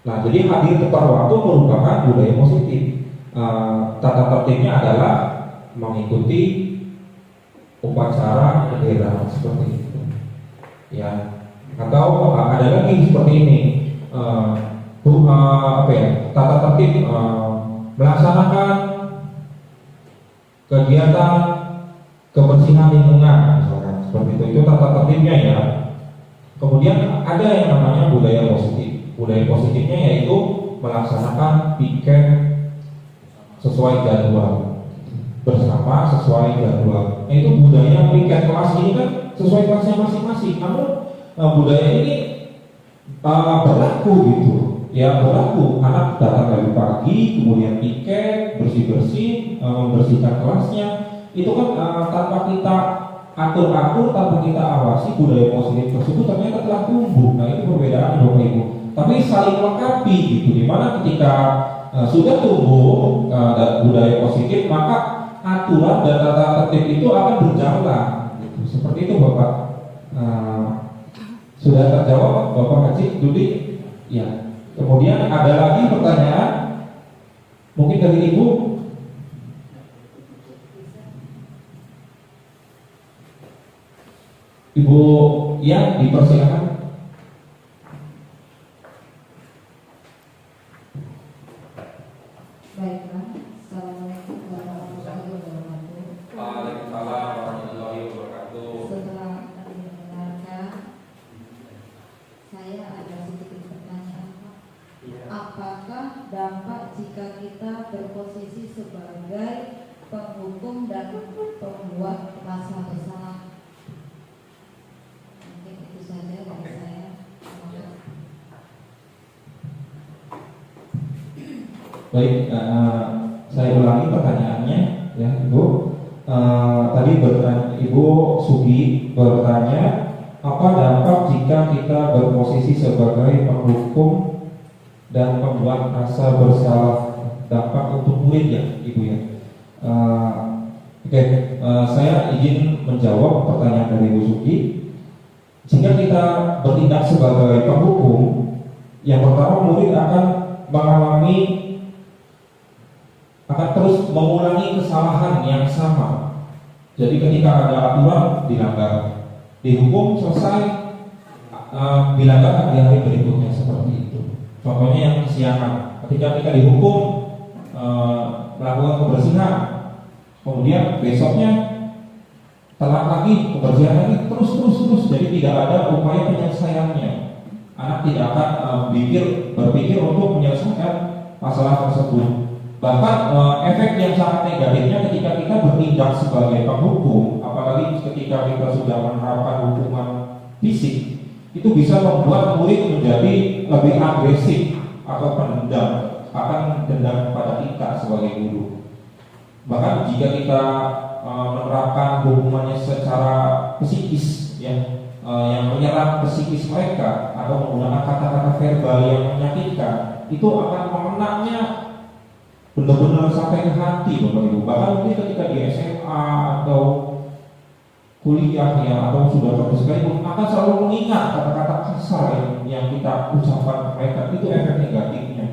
Nah, jadi hadir tepat waktu merupakan budaya positif. Tata tertibnya adalah mengikuti upacara bendera seperti itu. Ya, atau ada lagi seperti ini. Tata tertib melaksanakan kegiatan kebersihan lingkungan misalkan seperti itu tata tertibnya ya. Kemudian ada yang namanya budaya positif. Budaya positifnya yaitu melaksanakan piket sesuai jadwal, bersama sesuai jadwal. Nah, itu budaya piket kelas ini kan sesuai kelasnya masing-masing. Namun budaya ini berlaku gitu ya, berlaku anak datang dari pagi kemudian piket bersih-bersih, membersihkan kelasnya itu kan tanpa kita atur-atur, tanpa kita awasi, budaya positif tersebut ternyata telah tumbuh. Nah, itu perbedaan Bapak Ibu, tapi saling melengkapi gitu, dimana ketika sudah tumbuh budaya positif maka aturan dan tata tertib itu akan berjalan gitu. Seperti itu Bapak. Sudah terjawab Bapak Haji Dudi? Ya. Kemudian ada lagi pertanyaan mungkin dari Ibu. Ibu ya, dipersilakan. Baiklah, Assalamualaikum warahmatullahi wabarakatuh. Waalaikumsalam warahmatullahi wabarakatuh. Setelah tadi mendengarkan, saya ada sedikit pertanyaan, Pak. Apakah dampak jika kita berposisi sebagai penghukum dan pembuat merasa bersalah? Mungkin itu saja dari saya. Baik, saya ulangi pertanyaannya ya Ibu. Tadi Ibu Sugi bertanya apa dampak jika kita berposisi sebagai penghukum dan membuat rasa bersalah, dampak untuk murid ya Ibu ya. Oke, saya izin menjawab pertanyaan dari Ibu Sugi. Jika kita bertindak sebagai penghukum, yang pertama murid akan terus mengulangi kesalahan yang sama. Jadi ketika ada aturan dilanggar, dihukum selesai, dilanggar di hari berikutnya seperti itu. Contohnya yang kesiangan, ketika kita dihukum melakukan kebersihan, kemudian besoknya telat lagi, kebersihan lagi, terus, jadi tidak ada upaya penyelesaiannya. Anak tidak akan berpikir untuk menyelesaikan masalah tersebut. Bahkan efek yang sangat negatifnya ketika kita bertindak sebagai penghukum, apalagi ketika kita sudah menerapkan hukuman fisik, itu bisa membuat murid menjadi lebih agresif atau pendendam, akan dendam pada kita sebagai guru. Bahkan jika kita menerapkan hukumannya secara psikis, ya, yang menyerang psikis mereka atau menggunakan kata-kata verbal yang menyakitkan, itu akan mengenaknya benar-benar sampai ke hati, Bapak Ibu. Bahkan mungkin ketika di SMA atau kuliah ya, atau sudah kerja sekalipun, akan selalu mengingat kata-kata kasar yang kita ucapkan ke mereka. Itu efek negatifnya.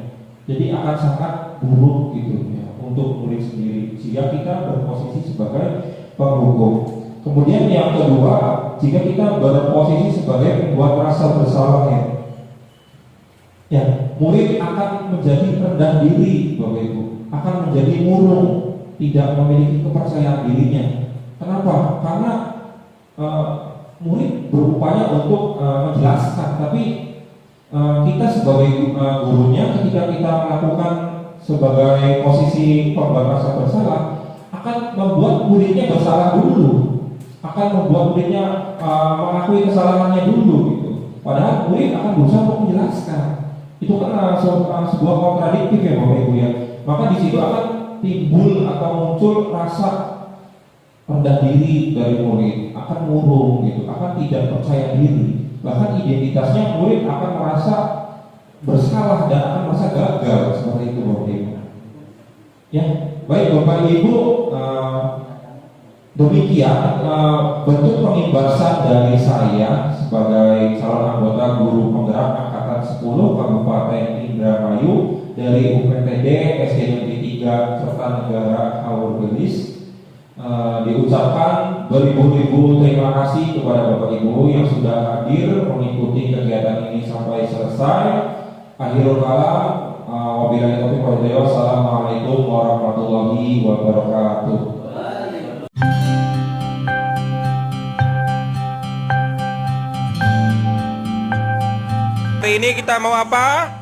Jadi akan sangat buruk gitu ya untuk murid sendiri, sehingga kita berposisi sebagai penghukum. Kemudian yang kedua, jika kita berposisi sebagai pembuat rasa bersalah ya, murid akan menjadi rendah diri, Bapak Ibu, akan menjadi murung, tidak memiliki kepercayaan dirinya. Kenapa? Karena murid berupaya untuk menjelaskan, tapi kita sebagai gurunya, ketika kita melakukan sebagai posisi pembuat rasa bersalah, akan membuat muridnya bersalah dulu, akan membuat muridnya mengakui kesalahannya dulu gitu. Padahal murid akan berusaha untuk menjelaskan. Itu kan sebuah kontradiktif ya Bapak Ibu ya. Maka di situ akan timbul atau muncul rasa rendah diri dari murid, akan murung gitu, akan tidak percaya diri. Bahkan identitasnya murid akan merasa bersalah dan akan merasa gagal, seperti itu Bapak Ibu. Ya, baik Bapak Ibu, demikian bentuk pengimbasan dari saya sebagai calon anggota guru penggerak angkatan 10 Kabupaten Indramayu dari UPTD SD Negeri 3 Kertanegara Haur Gelis. Diucapkan beribu-ribu terima kasih kepada Bapak Ibu yang sudah hadir mengikuti kegiatan ini sampai selesai. Akhirul kalam, wabillahi taufiq wal hidayah. Wassalamualaikum warahmatullahi wabarakatuh. Hari ini kita mau apa?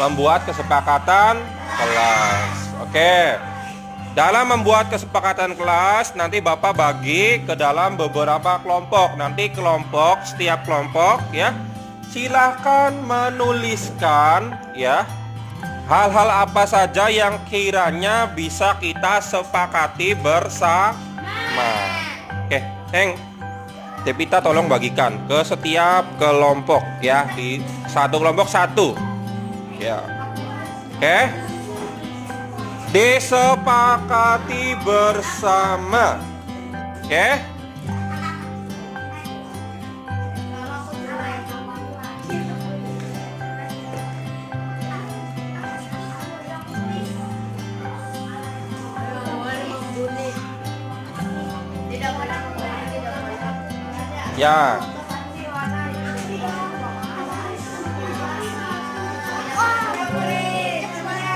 Membuat kesepakatan kelas. Oke. Dalam membuat kesepakatan kelas, nanti Bapak bagi ke dalam beberapa kelompok. Nanti setiap kelompok ya, silahkan menuliskan ya hal-hal apa saja yang kiranya bisa kita sepakati bersama. Oke, Devita tolong bagikan ke setiap kelompok ya, di satu kelompok satu ya. Oke, disepakati bersama. Oke, ya.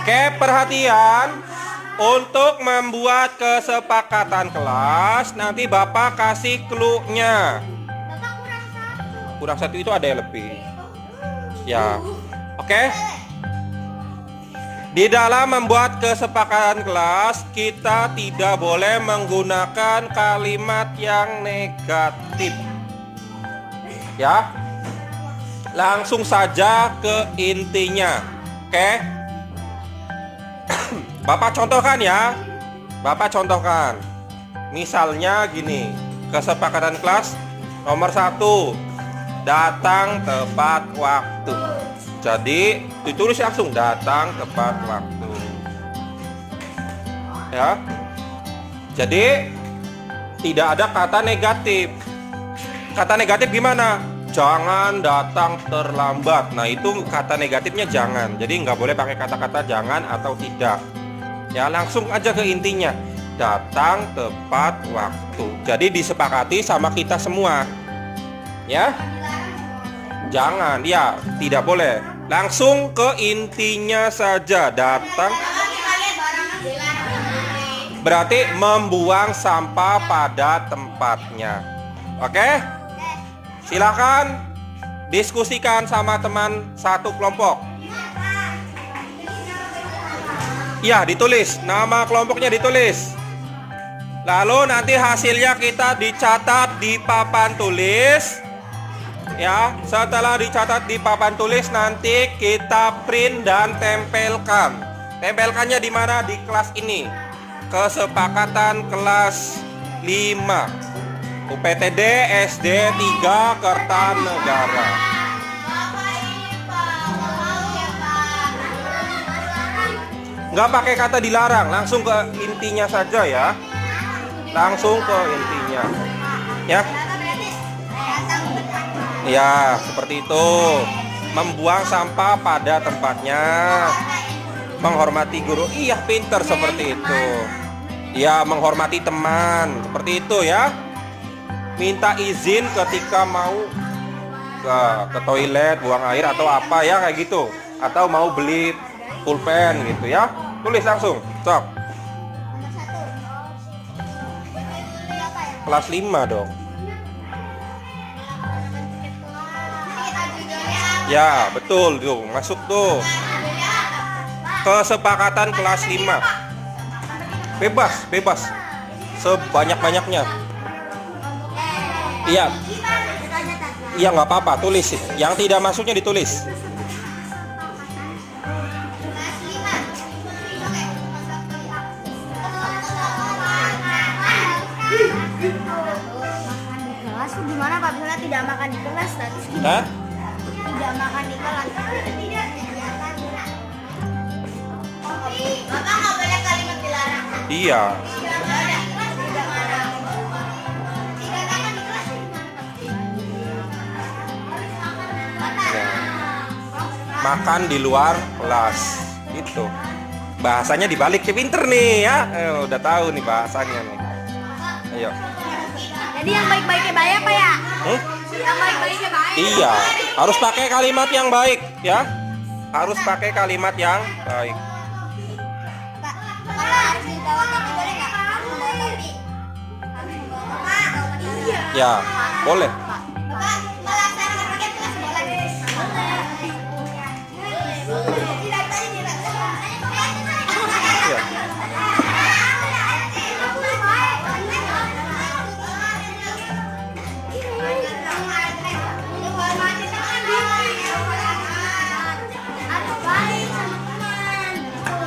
Oke, perhatian. Untuk membuat kesepakatan kelas, nanti Bapak kasih clue-nya. Kurang satu itu ada yang lebih. Ya. Oke. Di dalam membuat kesepakatan kelas, kita tidak boleh menggunakan kalimat yang negatif. Ya. Langsung saja ke intinya. Oke. Bapak contohkan ya. Bapak contohkan. Misalnya gini, kesepakatan kelas nomor 1, datang tepat waktu. Jadi ditulis langsung, datang tepat waktu. Ya. Jadi tidak ada kata negatif. Kata negatif gimana? Jangan datang terlambat. Nah itu kata negatifnya jangan. Jadi nggak boleh pakai kata-kata jangan atau tidak. Ya, langsung aja ke intinya, datang tepat waktu. Jadi disepakati sama kita semua. Ya. Jangan, ya, tidak boleh. Langsung ke intinya saja, datang. Berarti membuang sampah pada tempatnya. Oke? Silakan diskusikan sama teman satu kelompok. Ya, ditulis. Nama kelompoknya ditulis. Lalu nanti hasilnya kita dicatat di papan tulis. Ya, setelah dicatat di papan tulis nanti kita print dan tempelkan. Tempelkannya di mana? Di kelas ini. Kesepakatan kelas 5. UPTD SD 3 Kertanegara. Nggak pakai kata dilarang, langsung ke intinya saja ya. Langsung ke intinya. Ya. Ya, seperti itu. Membuang sampah pada tempatnya. Menghormati guru. Iya, pinter seperti itu. Ya, menghormati teman. Seperti itu ya. Minta izin ketika mau ke toilet, buang air atau apa ya kayak gitu. Atau mau beli pulpen gitu ya. Tulis langsung. Sok. Kelas 5 dong. Ya, betul tuh. Masuk tuh. Kesepakatan kelas 5. Bebas. Sebanyak-banyaknya. Iya. Iya, nggak apa-apa, tulis sih. Yang tidak masuknya ditulis. Makan di kelas tuh gimana Pak? Misalnya tidak makan di kelas terus Hah? tidak makan di kelas. Bapak nggak boleh kalimat dilarang. Iya. Tidak makan di kelas Makan di luar kelas. Itu. Bahasanya dibalik, sih pinter nih ya. Udah tahu nih bahasanya nih. Ayo. Jadi yang baik-baiknya baik apa ya? Yang baik-baiknya baik. Iya, harus pakai kalimat yang baik ya. Harus pakai kalimat yang baik. Pak, kalau harus dibawa topi boleh nggak? Harus membawa topi. Iya. Ya, boleh. Bapak, melaksanakan paket kelas boleh? Boleh. Tidak tadi tidak. Ya.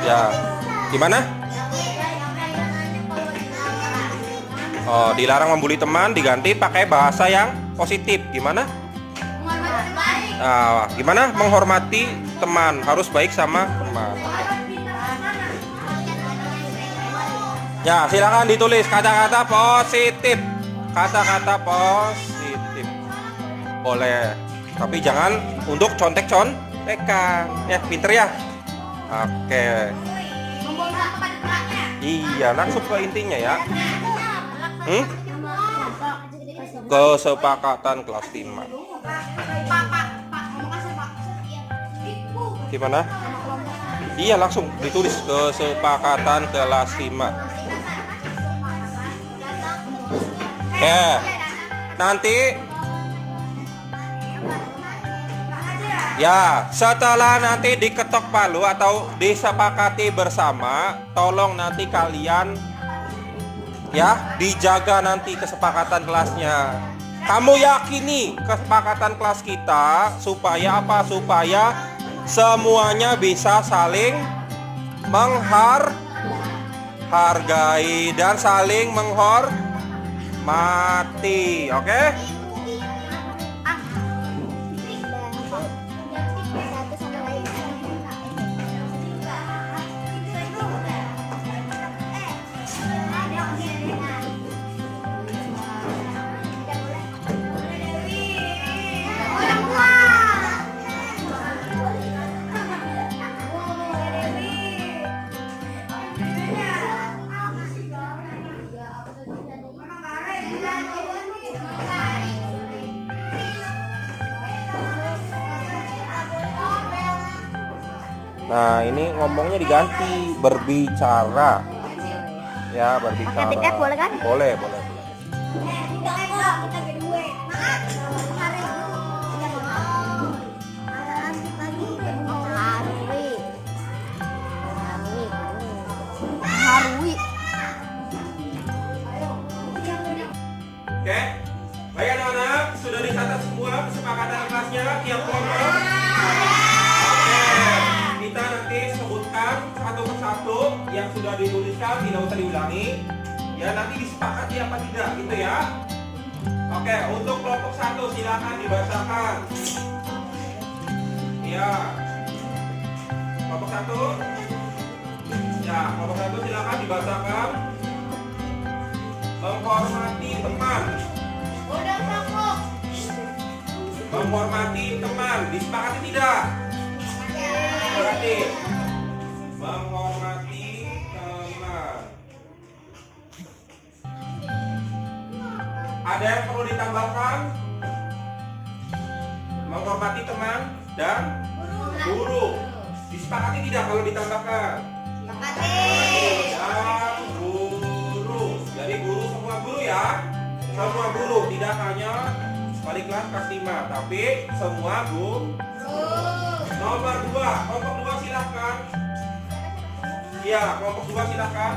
Ya. Gimana? Oh, dilarang membuli teman diganti pakai bahasa yang positif. Gimana? Nah, gimana? Menghormati teman, harus baik sama teman. Ya, silakan ditulis kata-kata positif. Kata-kata positif. Boleh. Tapi jangan untuk contek-contekan. Ya, pinter ya. Oke. Iya, langsung ke intinya ya. Kesepakatan kelas 5. Gimana? Iya, langsung ditulis kesepakatan kelas 5. Nanti ya, setelah nanti diketok palu atau disepakati bersama, tolong nanti kalian ya dijaga nanti kesepakatan kelasnya. Kamu yakini kesepakatan kelas kita supaya apa? Supaya semuanya bisa saling menghargai dan saling menghormati. Oke? Nah, ini ngomongnya diganti berbicara. Ya, berbicara. Pakai tiket boleh kan? Boleh. Harui. Baik anak-anak, sudah dicatat semua kesepakatan kelasnya tiap kelompok? Oke, kita nanti sebutkan satu persatu yang sudah dituliskan, tidak usah diulangi. Ya, nanti disepakati apa tidak gitu ya. Oke, untuk kelompok 1 silakan dibacakan. Ya. Kelompok 1. Ya, kelompok 1 silakan dibacakan. Menghormati teman. Udah masuk. Menghormati teman, disepakati tidak? Disepakati. Menghormati teman. Ada yang perlu ditambahkan? Menghormati teman dan guru. Disepakati tidak kalau ditambahkan? Dan guru. Jadi guru, semua guru ya. Semua guru, tidak hanya wali kelas kelas 5, tapi semua guru. Nomor 2, kelompok 2 silahkan. Ya, kelompok 2 silahkan.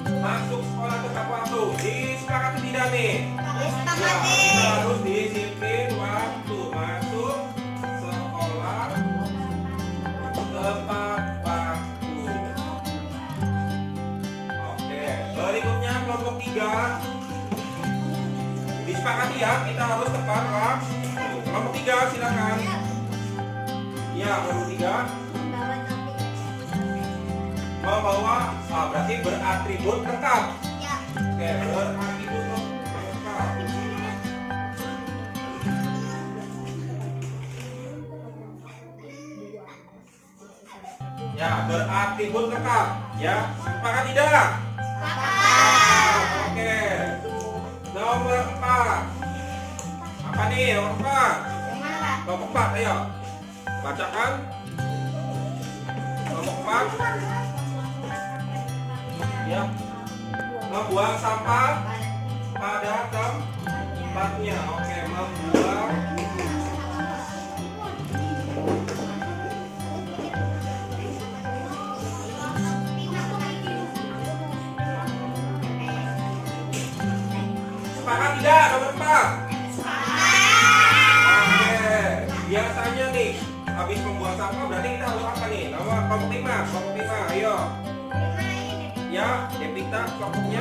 Masuk sekolah tepat waktu. Disepakati tidak nih? Ya, kita harus disiplin waktu. Masuk sekolah tepat waktu. Oke, berikutnya kelompok 3. Disepakati ya, kita harus tepat waktu. Kelompok 3 silakan. Ya, kelompok 3. Membawa, berarti beratribut lengkap. Oke, beratribut lengkap. Ya, beratribut lengkap. Ya, sepakat tidak? Oke. Nomor 4. Apa nih nomor 4? Nomor 4, ayo. Bacakan. Nomor 4. Ya, membuang sampah pada tempatnya. Oke, membuang sepakat tidak nomor 4? Oke, biasanya nih habis membuang sampah berarti kita harus apa nih? Nomor kelompok 5, kelompok 5, ayo. Ya, Devita kelompoknya.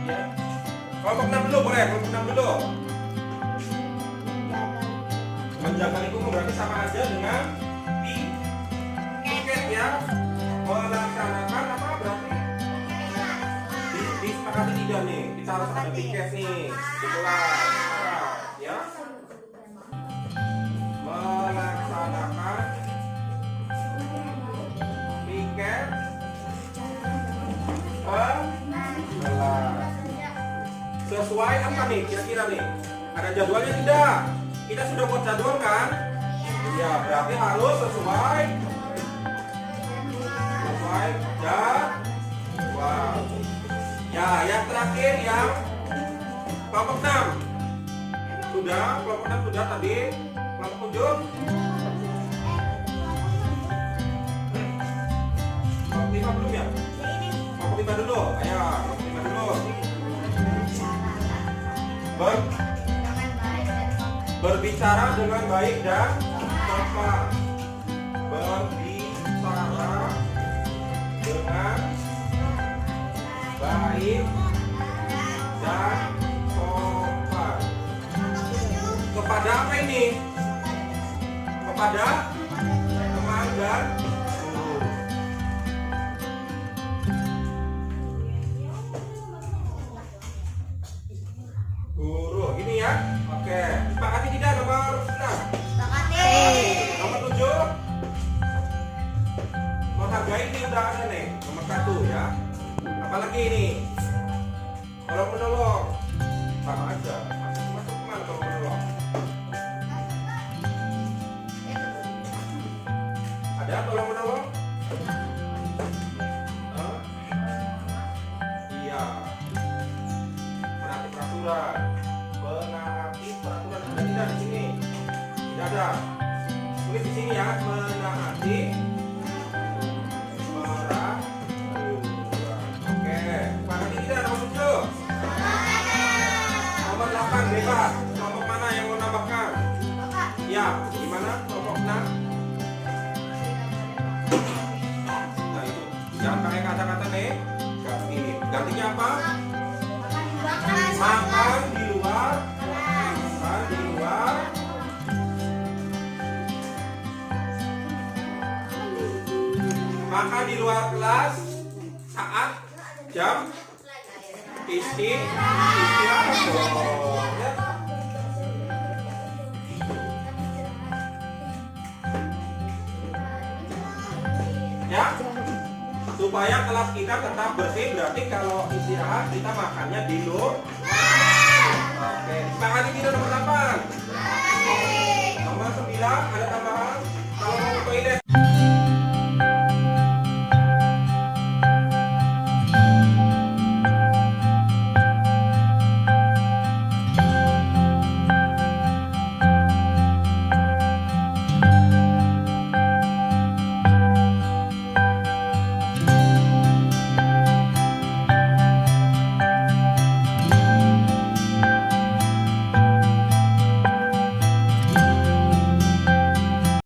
Ya. Kelompok 6 dulu boleh, kelompok 6 dulu. Menjaga lingkungan berarti sama aja dengan piket ya. Melaksanakan apa berarti? Disepakati tidak nih? Kita harus ada piket nih di kelas. Ya. Melaksanakan piket sesuai apa nih kira-kira nih? Ada jadwalnya tidak? Kita sudah buat jadwal kan? Ya, berarti harus sesuai jadwal. Ya, yang terakhir yang kelompok 6 sudah, kelompok 6 sudah tadi. Kelompok 7 kelompok 5 belum ya? Kelompok 5 dulu, ayo kelompok 5 dulu. Berbicara dengan baik dan sopan. Berbicara dengan baik dan sopan. Kepada apa ini? Kepada teman dan guru. Guru, ini ya. Oke, sepakati tidak nomor 6? Nomor 7. Menghargai ini udah ada nih, nomor 1 ya. Apalagi ini? Kalau menolong sama aja. Masuk teman kalau menolong. Ada tolong menolong? Iya. Menaati peraturan. Menaati peraturan ada tidak di sini? Tidak ada. Tulis di sini ya. Menaati peraturan. kata negatif. Gantinya apa? Makan Makan di luar. Makan di luar. Makan di luar kelas saat jam istirahat. Ya, supaya kelas kita tetap bersih, berarti kalau istirahat kita makannya di luar. Oke, disepakati tidak nomor 8? Nomor 9 ada tambahan? Kalau mau ke toilet.